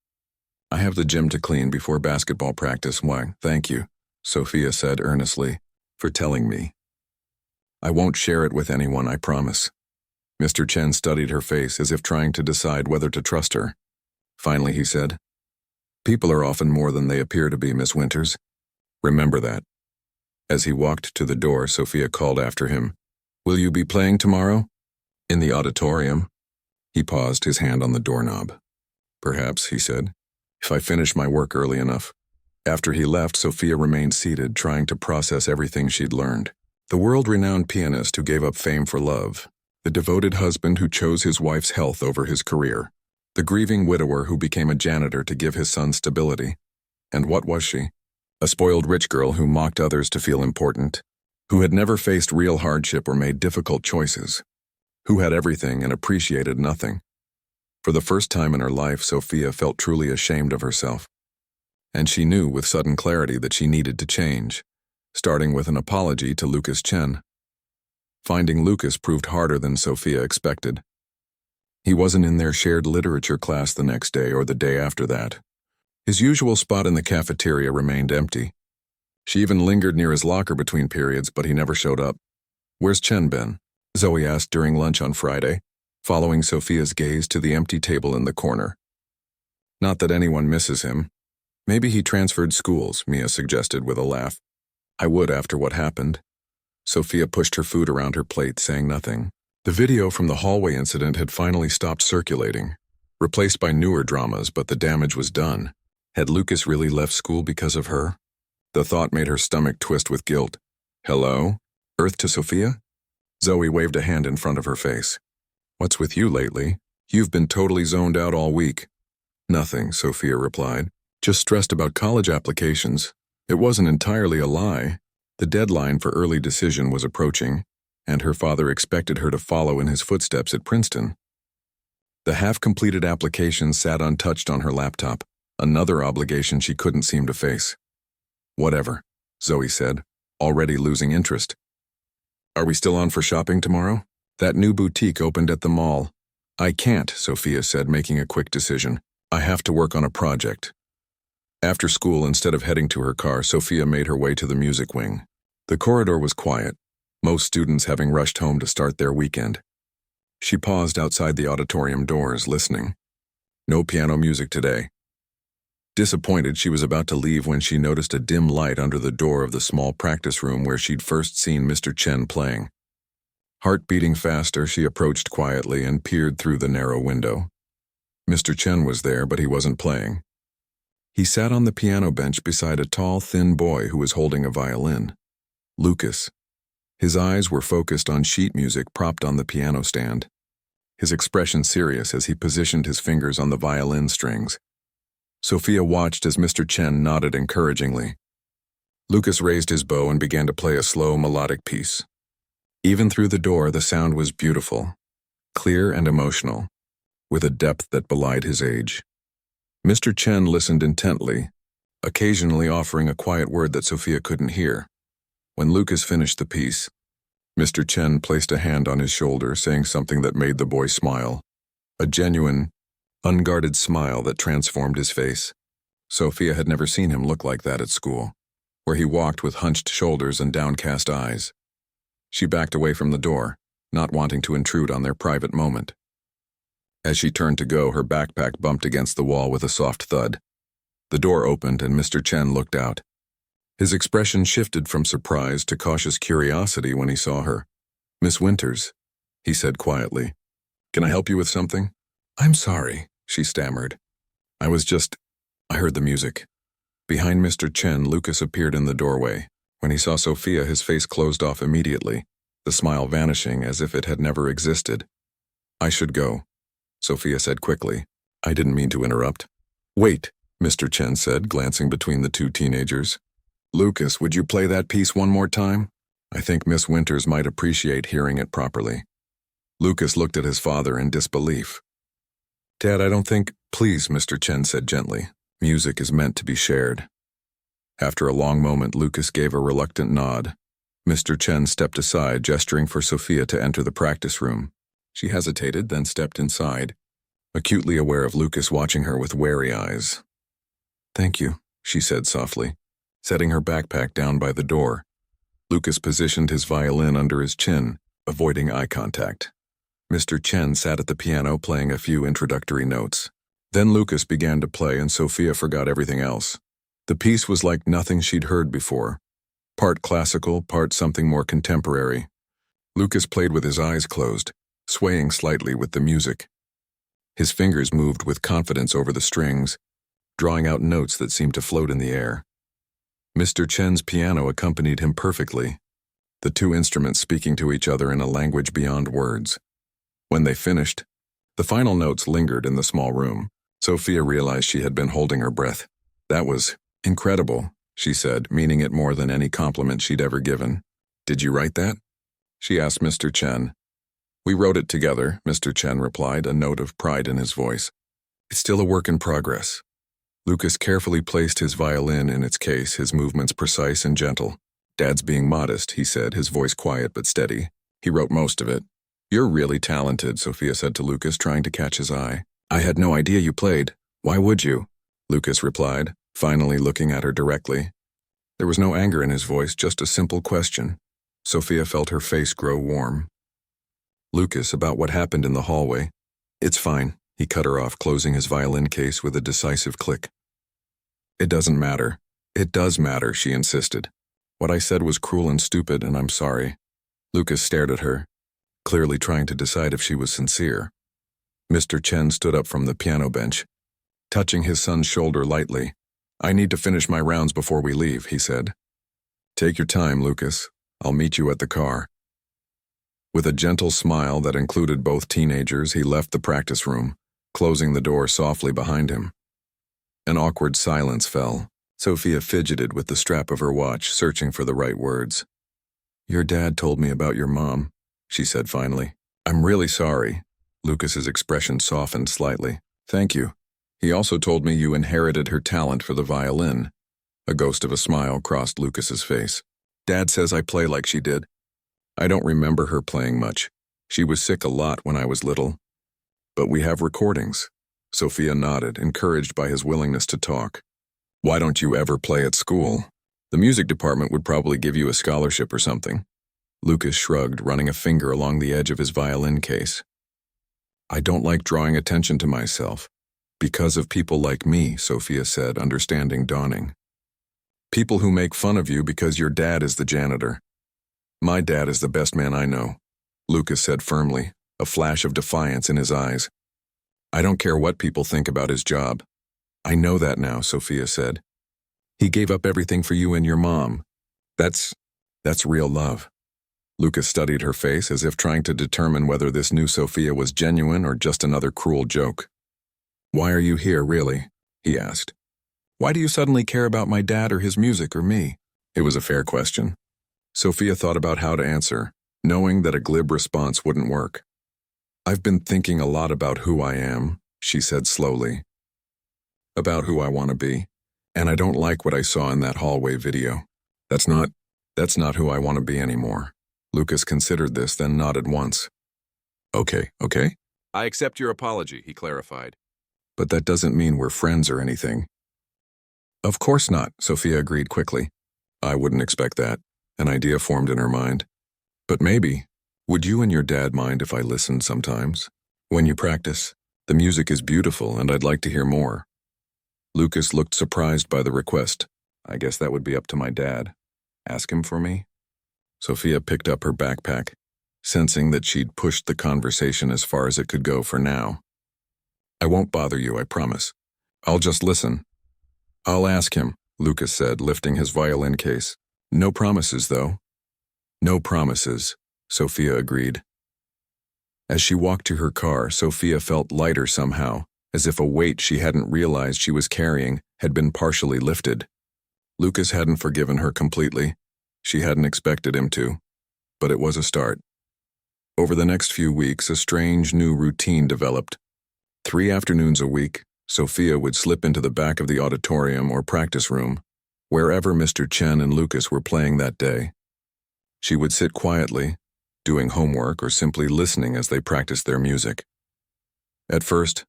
Speaker 1: I have the gym to clean before basketball practice. Why, thank you, Sophia said earnestly, for telling me. I won't share it with anyone, I promise. Mr. Chen studied her face as if trying to decide whether to trust her. Finally, he said, People are often more than they appear to be, Miss Winters. Remember that. As he walked to the door, Sophia called after him, Will you be playing tomorrow? In the auditorium. He paused, his hand on the doorknob. Perhaps, he said, if I finish my work early enough. After he left, Sophia remained seated, trying to process everything she'd learned. The world-renowned pianist who gave up fame for love. The devoted husband who chose his wife's health over his career. The grieving widower who became a janitor to give his son stability. And what was she? A spoiled rich girl who mocked others to feel important. Who had never faced real hardship or made difficult choices. Who had everything and appreciated nothing. For the first time in her life, Sophia felt truly ashamed of herself. And she knew with sudden clarity that she needed to change, starting with an apology to Lucas Chen. Finding Lucas proved harder than Sophia expected. He wasn't in their shared literature class the next day or the day after that. His usual spot in the cafeteria remained empty. She even lingered near his locker between periods, but he never showed up. Where's Chen been? Zoe asked during lunch on Friday, following Sophia's gaze to the empty table in the corner. Not that anyone misses him. Maybe he transferred schools, Mia suggested with a laugh. I would after what happened. Sophia pushed her food around her plate, saying nothing. The video from the hallway incident had finally stopped circulating, replaced by newer dramas, but the damage was done. Had Lucas really left school because of her? The thought made her stomach twist with guilt. Hello? Earth to Sophia? Zoe waved a hand in front of her face. What's with you lately? You've been totally zoned out all week. Nothing, Sophia replied. Just stressed about college applications. It wasn't entirely a lie. The deadline for early decision was approaching, and her father expected her to follow in his footsteps at Princeton. The half-completed application sat untouched on her laptop, another obligation she couldn't seem to face. Whatever, Zoe said, already losing interest. Are we still on for shopping tomorrow? That new boutique opened at the mall. I can't, Sophia said, making a quick decision. I have to work on a project. After school, instead of heading to her car, Sophia made her way to the music wing. The corridor was quiet, most students having rushed home to start their weekend. She paused outside the auditorium doors, listening. No piano music today. Disappointed, she was about to leave when she noticed a dim light under the door of the small practice room where she'd first seen Mr. Chen playing. Heart beating faster, she approached quietly and peered through the narrow window. Mr. Chen was there, but he wasn't playing. He sat on the piano bench beside a tall, thin boy who was holding a violin. Lucas. His eyes were focused on sheet music propped on the piano stand, his expression serious as he positioned his fingers on the violin strings. Sophia watched as Mr. Chen nodded encouragingly. Lucas raised his bow and began to play a slow, melodic piece. Even through the door, the sound was beautiful, clear and emotional, with a depth that belied his age. Mr. Chen listened intently, occasionally offering a quiet word that Sophia couldn't hear. When Lucas finished the piece, Mr. Chen placed a hand on his shoulder, saying something that made the boy smile. A genuine, unguarded smile that transformed his face. Sophia had never seen him look like that at school, where he walked with hunched shoulders and downcast eyes. She backed away from the door, not wanting to intrude on their private moment. As she turned to go, her backpack bumped against the wall with a soft thud. The door opened and Mr. Chen looked out. His expression shifted from surprise to cautious curiosity when he saw her. "Miss Winters," he said quietly. "Can I help you with something?" "I'm sorry," she stammered. I heard the music." Behind Mr. Chen, Lucas appeared in the doorway. When he saw Sophia, his face closed off immediately, the smile vanishing as if it had never existed. "I should go," Sophia said quickly. "I didn't mean to interrupt." "Wait," Mr. Chen said, glancing between the two teenagers. "Lucas, would you play that piece one more time? I think Miss Winters might appreciate hearing it properly." Lucas looked at his father in disbelief. "Dad, I don't think—" "Please," Mr. Chen said gently. "Music is meant to be shared." After a long moment, Lucas gave a reluctant nod. Mr. Chen stepped aside, gesturing for Sophia to enter the practice room. She hesitated, then stepped inside, acutely aware of Lucas watching her with wary eyes. "Thank you," she said softly, setting her backpack down by the door. Lucas positioned his violin under his chin, avoiding eye contact. Mr. Chen sat at the piano playing a few introductory notes. Then Lucas began to play and Sophia forgot everything else. The piece was like nothing she'd heard before. Part classical, part something more contemporary. Lucas played with his eyes closed, swaying slightly with the music. His fingers moved with confidence over the strings, drawing out notes that seemed to float in the air. Mr. Chen's piano accompanied him perfectly, the two instruments speaking to each other in a language beyond words. When they finished, the final notes lingered in the small room. Sophia realized she had been holding her breath. "That was incredible," she said, meaning it more than any compliment she'd ever given. "Did you write that?" she asked Mr. Chen. "We wrote it together," Mr. Chen replied, a note of pride in his voice. "It's still a work in progress." Lucas carefully placed his violin in its case, his movements precise and gentle. "Dad's being modest," he said, his voice quiet but steady. "He wrote most of it." "You're really talented," Sophia said to Lucas, trying to catch his eye. "I had no idea you played. Why would you?" Lucas replied, finally looking at her directly. There was no anger in his voice, just a simple question. Sophia felt her face grow warm. "Lucas, about what happened in the hallway." "It's fine," he cut her off, closing his violin case with a decisive click. "It doesn't matter." "It does matter," she insisted. "What I said was cruel and stupid, and I'm sorry." Lucas stared at her, clearly trying to decide if she was sincere. Mr. Chen stood up from the piano bench, touching his son's shoulder lightly. "I need to finish my rounds before we leave," he said. "Take your time, Lucas. I'll meet you at the car." With a gentle smile that included both teenagers, he left the practice room, closing the door softly behind him. An awkward silence fell. Sophia fidgeted with the strap of her watch, searching for the right words. "Your dad told me about your mom," she said finally. "I'm really sorry." Lucas's expression softened slightly. "Thank you. He also told me you inherited her talent for the violin." A ghost of a smile crossed Lucas's face. "Dad says I play like she did. I don't remember her playing much. She was sick a lot when I was little. But we have recordings." Sophia nodded, encouraged by his willingness to talk. "Why don't you ever play at school? The music department would probably give you a scholarship or something." Lucas shrugged, running a finger along the edge of his violin case. "I don't like drawing attention to myself. Because of people like me," Sophia said, understanding dawning. "People who make fun of you because your dad is the janitor." "My dad is the best man I know," Lucas said firmly, a flash of defiance in his eyes. "I don't care what people think about his job." "I know that now," Sophia said. "He gave up everything for you and your mom. That's real love." Lucas studied her face as if trying to determine whether this new Sophia was genuine or just another cruel joke. "Why are you here, really?" he asked. "Why do you suddenly care about my dad or his music or me?" It was a fair question. Sophia thought about how to answer, knowing that a glib response wouldn't work. "I've been thinking a lot about who I am," she said slowly. "About who I want to be. And I don't like what I saw in that hallway video. That's not who I want to be anymore." Lucas considered this, then nodded once. Okay.
Speaker 2: I accept your apology," he clarified.
Speaker 1: "But that doesn't mean we're friends or anything." "Of course not," Sophia agreed quickly. "I wouldn't expect that." An idea formed in her mind. "But maybe, would you and your dad mind if I listened sometimes? When you practice, the music is beautiful and I'd like to hear more." Lucas looked surprised by the request. "I guess that would be up to my dad. Ask him for me?" Sophia picked up her backpack, sensing that she'd pushed the conversation as far as it could go for now. "I won't bother you, I promise. I'll just listen." "I'll ask him," Lucas said, lifting his violin case. "No promises, though." "No promises," Sophia agreed. As she walked to her car, Sophia felt lighter somehow, as if a weight she hadn't realized she was carrying had been partially lifted. Lucas hadn't forgiven her completely. She hadn't expected him to. But it was a start. Over the next few weeks, a strange new routine developed. 3 afternoons a week, Sophia would slip into the back of the auditorium or practice room, wherever Mr. Chen and Lucas were playing that day. She would sit quietly, doing homework or simply listening as they practiced their music. At first,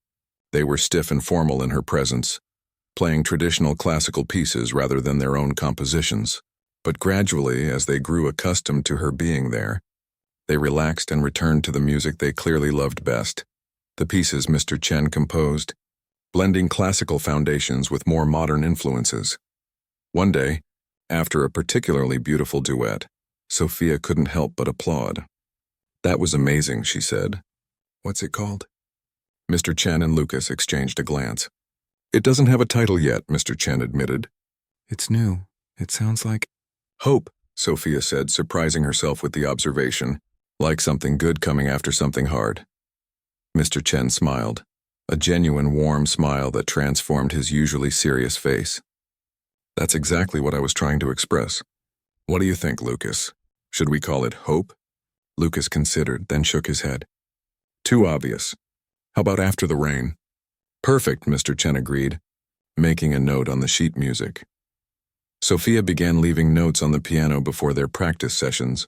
Speaker 1: they were stiff and formal in her presence, playing traditional classical pieces rather than their own compositions. But gradually, as they grew accustomed to her being there, they relaxed and returned to the music they clearly loved best, the pieces Mr. Chen composed, blending classical foundations with more modern influences. One day, after a particularly beautiful duet, Sophia couldn't help but applaud. "That was amazing," she said. "What's it called?" Mr. Chen and Lucas exchanged a glance. "It doesn't have a title yet," Mr. Chen admitted. "It's new. It sounds like hope," Sophia said, surprising herself with the observation, like something good coming after something hard. Mr. Chen smiled, a genuine warm smile that transformed his usually serious face. "That's exactly what I was trying to express. What do you think, Lucas? Should we call it hope?" Lucas considered, then shook his head. "Too obvious. How about After the Rain?" "Perfect," Mr. Chen agreed, making a note on the sheet music. Sophia began leaving notes on the piano before their practice sessions,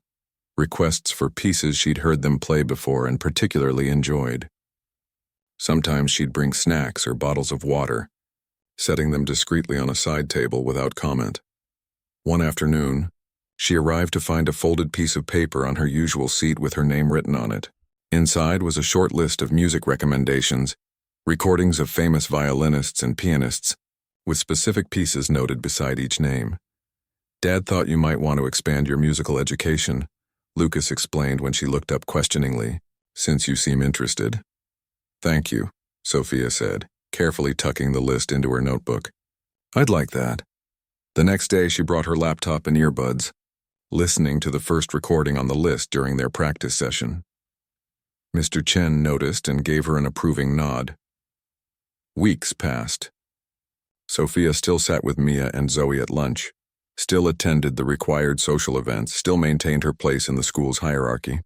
Speaker 1: requests for pieces she'd heard them play before and particularly enjoyed. Sometimes she'd bring snacks or bottles of water, setting them discreetly on a side table without comment. One afternoon, she arrived to find a folded piece of paper on her usual seat with her name written on it. Inside was a short list of music recommendations, recordings of famous violinists and pianists, with specific pieces noted beside each name. "Dad thought you might want to expand your musical education," Lucas explained when she looked up questioningly, "since you seem interested." "Thank you," Sophia said, carefully tucking the list into her notebook. "I'd like that." The next day she brought her laptop and earbuds, listening to the first recording on the list during their practice session. Mr. Chen noticed and gave her an approving nod. Weeks passed. Sophia still sat with Mia and Zoe at lunch, still attended the required social events, still maintained her place in the school's hierarchy.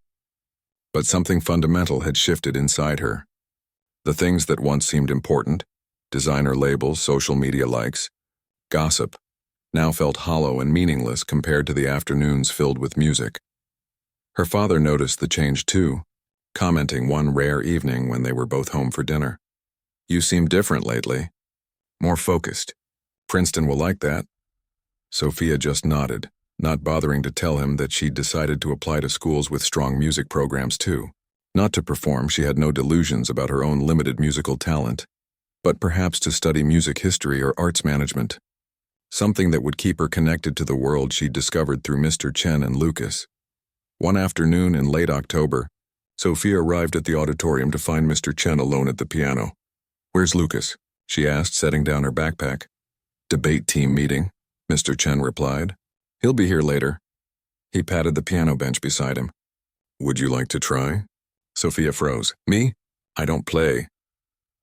Speaker 1: But something fundamental had shifted inside her. The things that once seemed important, designer labels, social media likes, gossip, now felt hollow and meaningless compared to the afternoons filled with music. Her father noticed the change too, commenting one rare evening when they were both home for dinner. "You seem different lately. More focused. Princeton will like that." Sophia just nodded, not bothering to tell him that she'd decided to apply to schools with strong music programs too. Not to perform, she had no delusions about her own limited musical talent, but perhaps to study music history or arts management. Something that would keep her connected to the world she'd discovered through Mr. Chen and Lucas. One afternoon in late October, Sophia arrived at the auditorium to find Mr. Chen alone at the piano. "Where's Lucas?" she asked, setting down her backpack. "Debate team meeting," Mr. Chen replied. "He'll be here later." He patted the piano bench beside him. "Would you like to try?" Sophia froze. "Me? I don't play."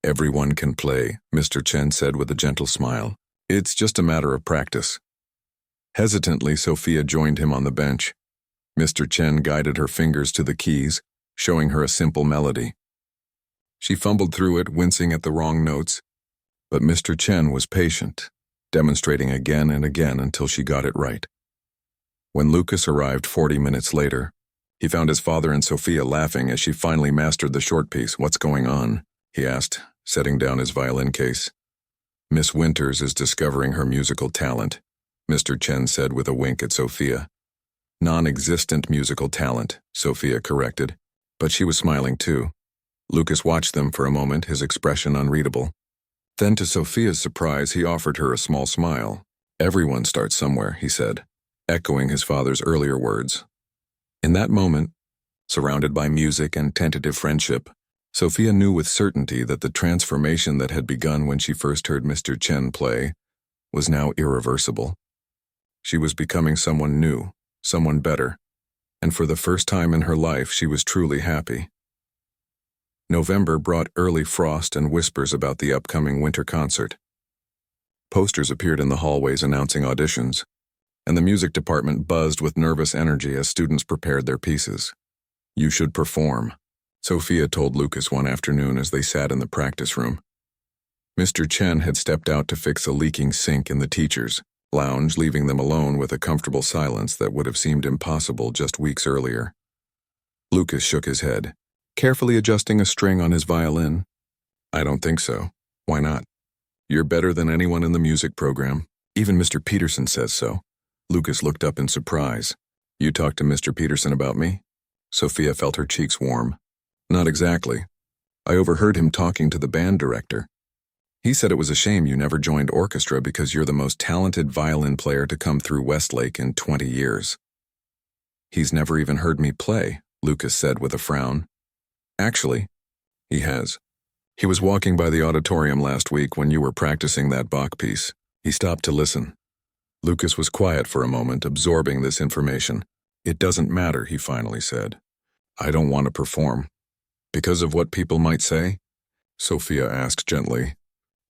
Speaker 1: "Everyone can play," Mr. Chen said with a gentle smile. "It's just a matter of practice." Hesitantly, Sophia joined him on the bench. Mr. Chen guided her fingers to the keys, showing her a simple melody. She fumbled through it, wincing at the wrong notes, but Mr. Chen was patient, demonstrating again and again until she got it right. When Lucas arrived 40 minutes later, he found his father and Sophia laughing as she finally mastered the short piece. "What's going on?" he asked, setting down his violin case. "Miss Winters is discovering her musical talent," Mr. Chen said with a wink at Sophia. "Non-existent musical talent," Sophia corrected, but she was smiling too. Lucas watched them for a moment, his expression unreadable. Then, to Sophia's surprise, he offered her a small smile. "Everyone starts somewhere," he said, echoing his father's earlier words. In that moment, surrounded by music and tentative friendship, Sophia knew with certainty that the transformation that had begun when she first heard Mr. Chen play was now irreversible. She was becoming someone new, someone better, and for the first time in her life she was truly happy. November brought early frost and whispers about the upcoming winter concert. Posters appeared in the hallways announcing auditions, and the music department buzzed with nervous energy as students prepared their pieces. "You should perform," Sophia told Lucas one afternoon as they sat in the practice room. Mr. Chen had stepped out to fix a leaking sink in the teachers' lounge, leaving them alone with a comfortable silence that would have seemed impossible just weeks earlier. Lucas shook his head, carefully adjusting a string on his violin. "I don't think so. Why not? You're better than anyone in the music program. Even Mr. Peterson says so." Lucas looked up in surprise. "You talked to Mr. Peterson about me?" Sophia felt her cheeks warm. "Not exactly. I overheard him talking to the band director. He said it was a shame you never joined orchestra because you're the most talented violin player to come through Westlake in 20 years. "He's never even heard me play," Lucas said with a frown. "Actually, he has. He was walking by the auditorium last week when you were practicing that Bach piece. He stopped to listen." Lucas was quiet for a moment, absorbing this information. "It doesn't matter," he finally said. "I don't want to perform." "Because of what people might say?" Sophia asked gently.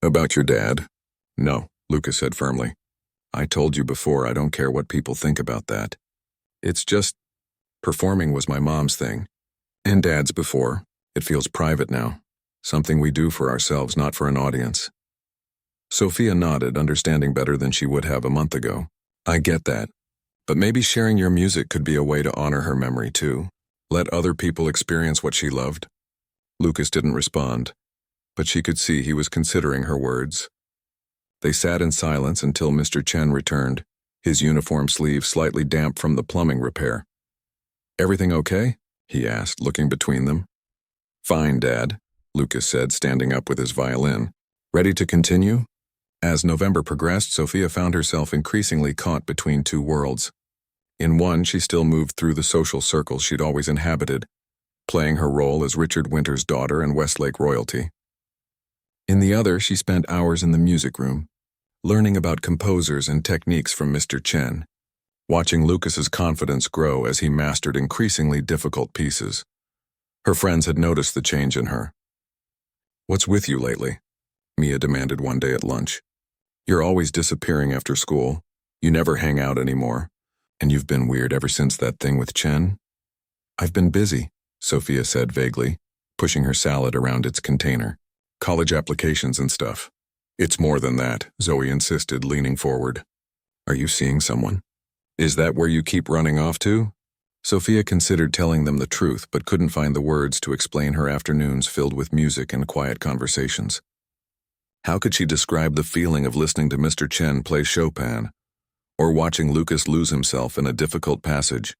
Speaker 1: "About your dad?" "No," Lucas said firmly. "I told you before I don't care what people think about that. It's just, performing was my mom's thing. And Dad's before. It feels private now. Something we do for ourselves, not for an audience." Sophia nodded, understanding better than she would have a month ago. "I get that. But maybe sharing your music could be a way to honor her memory too. Let other people experience what she loved." Lucas didn't respond, but she could see he was considering her words. They sat in silence until Mr. Chen returned, his uniform sleeve slightly damp from the plumbing repair. "Everything okay?" he asked, looking between them. "Fine, Dad," Lucas said, standing up with his violin. "Ready to continue?" As November progressed, Sophia found herself increasingly caught between two worlds. In one, she still moved through the social circles she'd always inhabited, playing her role as Richard Winter's daughter and Westlake royalty. In the other, she spent hours in the music room, learning about composers and techniques from Mr. Chen, watching Lucas's confidence grow as he mastered increasingly difficult pieces. Her friends had noticed the change in her. "What's with you lately?" Mia demanded one day at lunch. "You're always disappearing after school. You never hang out anymore. And you've been weird ever since that thing with Chen?" "I've been busy," Sophia said vaguely, pushing her salad around its container. "College applications and stuff." "It's more than that," Zoe insisted, leaning forward. "Are you seeing someone? Is that where you keep running off to?" Sophia considered telling them the truth, but couldn't find the words to explain her afternoons filled with music and quiet conversations. How could she describe the feeling of listening to Mr. Chen play Chopin, or watching Lucas lose himself in a difficult passage,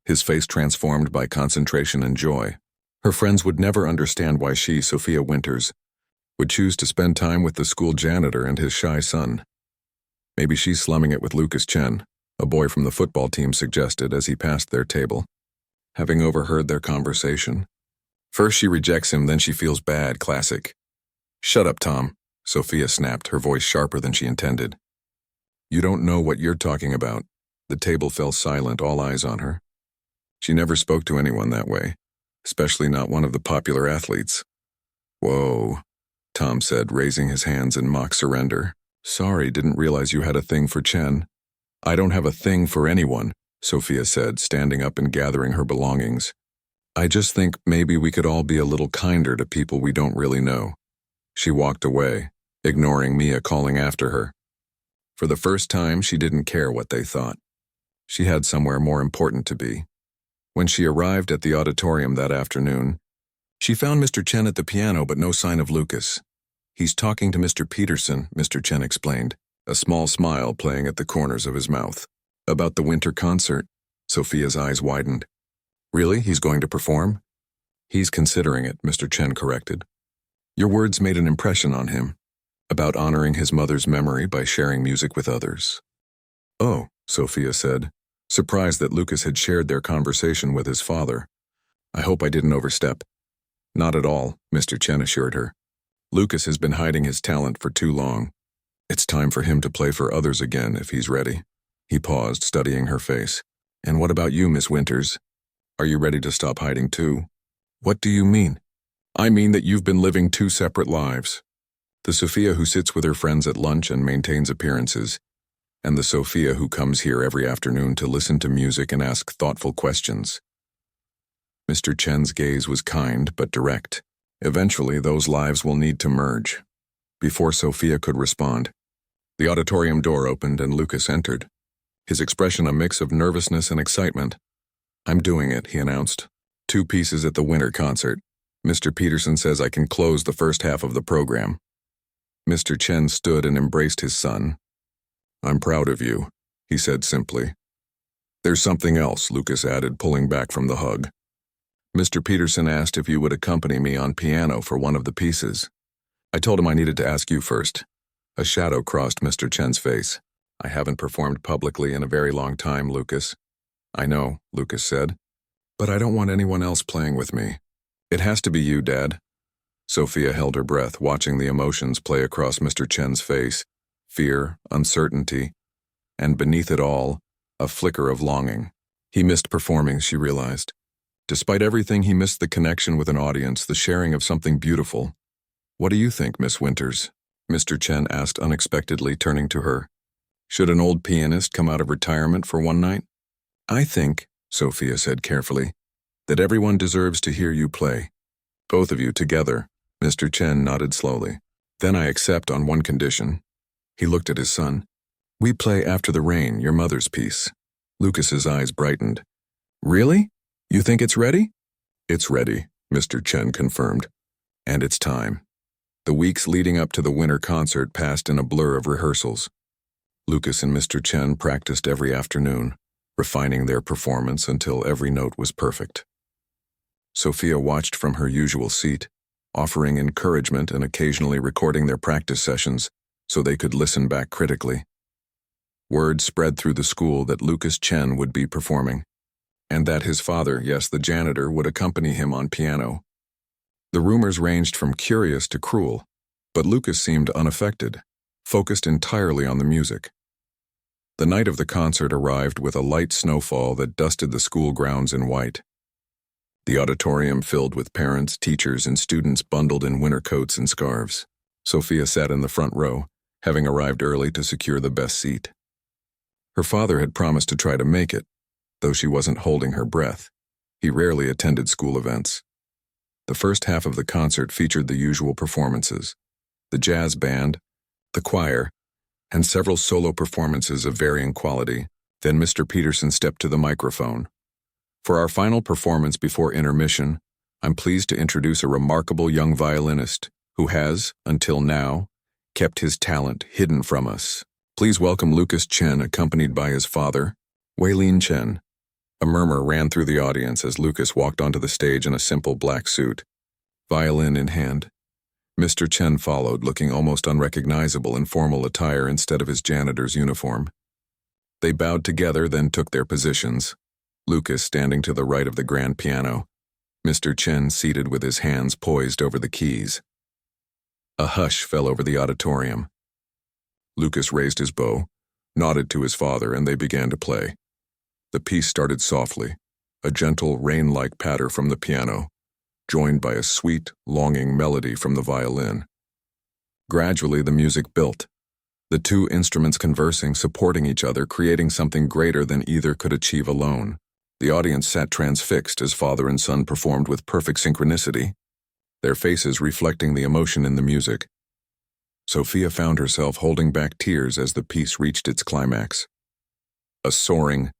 Speaker 1: his face transformed by concentration and joy? Her friends would never understand why she, Sophia Winters, would choose to spend time with the school janitor and his shy son. "Maybe she's slumming it with Lucas Chen," a boy from the football team suggested as he passed their table, having overheard their conversation. "First she rejects him, then she feels bad, classic." "Shut up, Tom," Sophia snapped, her voice sharper than she intended. "You don't know what you're talking about." The table fell silent, all eyes on her. She never spoke to anyone that way, especially not one of the popular athletes. "Whoa," Tom said, raising his hands in mock surrender. "Sorry, didn't realize you had a thing for Chen." I don't have a thing for anyone, Sophia said, standing up and gathering her belongings. I just think maybe we could all be a little kinder to people we don't really know. She walked away, ignoring Mia calling after her. For the first time, she didn't care what they thought. She had somewhere more important to be. When she arrived at the auditorium that afternoon, she found Mr. Chen at the piano but no sign of Lucas. He's talking to Mr. Peterson, Mr. Chen explained, a small smile playing at the corners of his mouth. About the winter concert, Sophia's eyes widened. Really? He's going to perform? He's considering it, Mr. Chen corrected. Your words made an impression on him, about honoring his mother's memory by sharing music with others. Oh, Sophia said, surprised that Lucas had shared their conversation with his father. I hope I didn't overstep. Not at all, Mr. Chen assured her. Lucas has been hiding his talent for too long. It's time for him to play for others again if he's ready. He paused, studying her face. And what about you, Miss Winters? Are you ready to stop hiding too? What do you mean? I mean that you've been living two separate lives. The Sophia who sits with her friends at lunch and maintains appearances, and the Sophia who comes here every afternoon to listen to music and ask thoughtful questions. Mr. Chen's gaze was kind but direct. Eventually, those lives will need to merge. Before Sophia could respond, the auditorium door opened and Lucas entered, his expression a mix of nervousness and excitement. I'm doing it, he announced. 2 pieces at the winter concert. Mr. Peterson says I can close the first half of the program. Mr. Chen stood and embraced his son. I'm proud of you, he said simply. There's something else, Lucas added, pulling back from the hug. Mr. Peterson asked if you would accompany me on piano for one of the pieces. I told him I needed to ask you first. A shadow crossed Mr. Chen's face. I haven't performed publicly in a very long time, Lucas. I know, Lucas said, but I don't want anyone else playing with me. It has to be you, Dad. Sophia held her breath, watching the emotions play across Mr. Chen's face. Fear, uncertainty, and beneath it all, a flicker of longing. He missed performing, she realized. Despite everything, he missed the connection with an audience, the sharing of something beautiful. What do you think, Miss Winters? Mr. Chen asked unexpectedly, turning to her. Should an old pianist come out of retirement for one night? I think, Sophia said carefully, that everyone deserves to hear you play. Both of you together. Mr. Chen nodded slowly. Then I accept on one condition. He looked at his son. We play After the Rain, your mother's piece. Lucas's eyes brightened. Really? You think it's ready? It's ready, Mr. Chen confirmed. And it's time. The weeks leading up to the winter concert passed in a blur of rehearsals. Lucas and Mr. Chen practiced every afternoon, refining their performance until every note was perfect. Sophia watched from her usual seat, offering encouragement and occasionally recording their practice sessions so they could listen back critically. Word spread through the school that Lucas Chen would be performing, and that his father, yes, the janitor, would accompany him on piano. The rumors ranged from curious to cruel, but Lucas seemed unaffected, focused entirely on the music. The night of the concert arrived with a light snowfall that dusted the school grounds in white. The auditorium filled with parents, teachers, and students bundled in winter coats and scarves. Sophia sat in the front row, having arrived early to secure the best seat. Her father had promised to try to make it, though she wasn't holding her breath. He rarely attended school events. The first half of the concert featured the usual performances, the jazz band, the choir, and several solo performances of varying quality. Then Mr. Peterson stepped to the microphone. For our final performance before intermission, I'm pleased to introduce a remarkable young violinist who has, until now, kept his talent hidden from us. Please welcome Lucas Chen, accompanied by his father, Weilin Chen. A murmur ran through the audience as Lucas walked onto the stage in a simple black suit, violin in hand. Mr. Chen followed, looking almost unrecognizable in formal attire instead of his janitor's uniform. They bowed together, then took their positions, Lucas standing to the right of the grand piano, Mr. Chen seated with his hands poised over the keys. A hush fell over the auditorium. Lucas raised his bow, nodded to his father, and they began to play. The piece started softly, a gentle rain-like patter from the piano, joined by a sweet, longing melody from the violin. Gradually, the music built. the two instruments conversing, supporting each other, creating something greater than either could achieve alone. The audience sat transfixed as father and son performed with perfect synchronicity, their faces reflecting the emotion in the music. Sophia found herself holding back tears as the piece reached its climax. A soaring,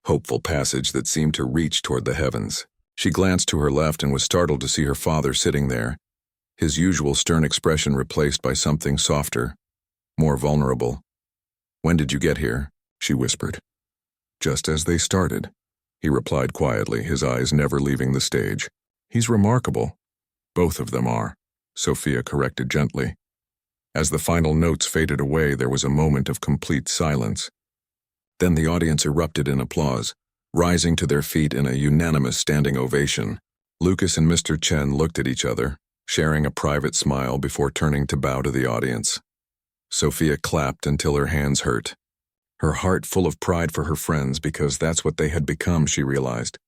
Speaker 1: hopeful passage that seemed to reach toward the heavens. She glanced to her left and was startled to see her father sitting there, his usual stern expression replaced by something softer, more vulnerable. "When did you get here?" she whispered. "Just as they started," he replied quietly, his eyes never leaving the stage. "He's remarkable." "Both of them are," Sophia corrected gently. As the final notes faded away, there was a moment of complete silence. Then the audience erupted in applause, rising to their feet in a unanimous standing ovation. Lucas and Mr. Chen looked at each other, sharing a private smile before turning to bow to the audience. Sophia clapped until her hands hurt, her heart full of pride for her friends because that's what they had become, she realized.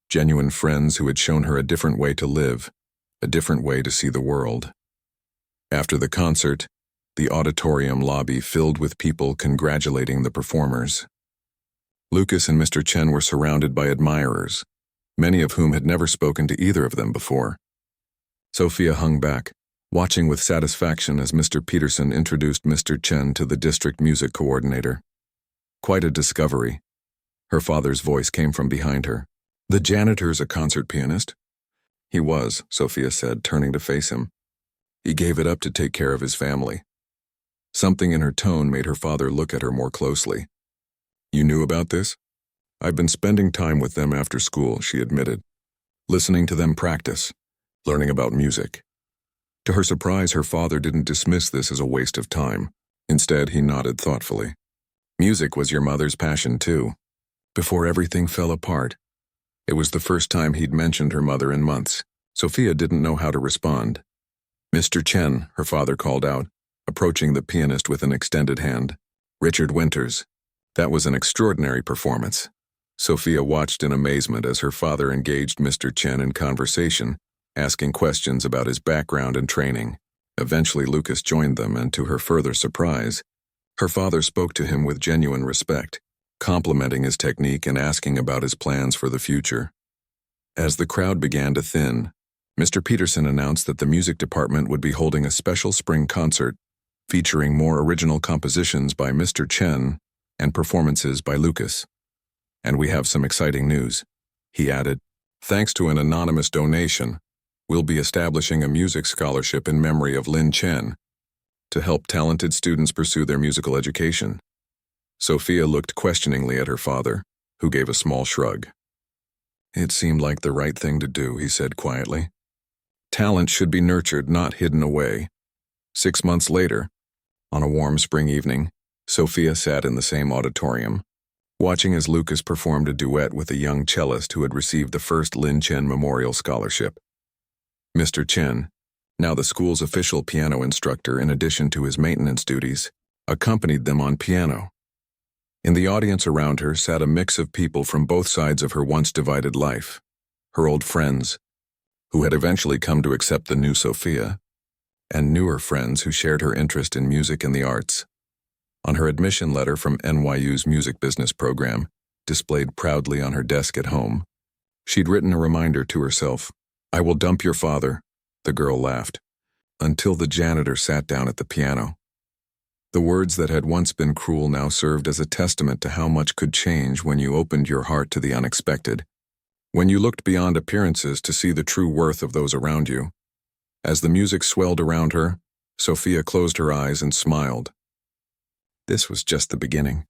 Speaker 1: Genuine friends who had shown her a different way to live, a different way to see the world. After the concert, the auditorium lobby filled with people congratulating the performers. Lucas and Mr. Chen were surrounded by admirers, many of whom had never spoken to either of them before. Sophia hung back, watching with satisfaction as Mr. Peterson introduced Mr. Chen to the district music coordinator. Quite a discovery. Her father's voice came from behind her. "The janitor's a concert pianist?" "He was," Sophia said, turning to face him. "He gave it up to take care of his family." Something in her tone made her father look at her more closely. "You knew about this?" "I've been spending time with them after school," she admitted, listening to them practice, learning about music. To her surprise, her father didn't dismiss this as a waste of time. Instead, he nodded thoughtfully. "Music was your mother's passion, too." Before everything fell apart, it was the first time he'd mentioned her mother in months. Sophia didn't know how to respond. "Mr. Chen," her father called out, approaching the pianist with an extended hand. "Richard Winters." That was an extraordinary performance. Sophia watched in amazement as her father engaged Mr. Chen in conversation, asking questions about his background and training. Eventually Lucas joined them, and to her further surprise, her father spoke to him with genuine respect, complimenting his technique and asking about his plans for the future. As the crowd began to thin, Mr. Peterson announced that the music department would be holding a special spring concert featuring more original compositions by Mr. Chen and performances by Lucas. "And we have some exciting news," he added. "Thanks to an anonymous donation, we'll be establishing a music scholarship in memory of Lin Chen to help talented students pursue their musical education." Sophia looked questioningly at her father, who gave a small shrug. "It seemed like the right thing to do," he said quietly. "Talent should be nurtured, not hidden away." 6 months later, on a warm spring evening, Sophia sat in the same auditorium, watching as Lucas performed a duet with a young cellist who had received the first Lin Chen Memorial Scholarship. Mr. Chen, now the school's official piano instructor in addition to his maintenance duties, accompanied them on piano. In the audience around her sat a mix of people from both sides of her once divided life. Her old friends, who had eventually come to accept the new Sophia, and newer friends who shared her interest in music and the arts. On her admission letter from NYU's music business program, displayed proudly on her desk at home, she'd written a reminder to herself, "I will dump your father," the girl laughed, until the janitor sat down at the piano. The words that had once been cruel now served as a testament to how much could change when you opened your heart to the unexpected, when you looked beyond appearances to see the true worth of those around you. As the music swelled around her, Sophia closed her eyes and smiled. This was just the beginning.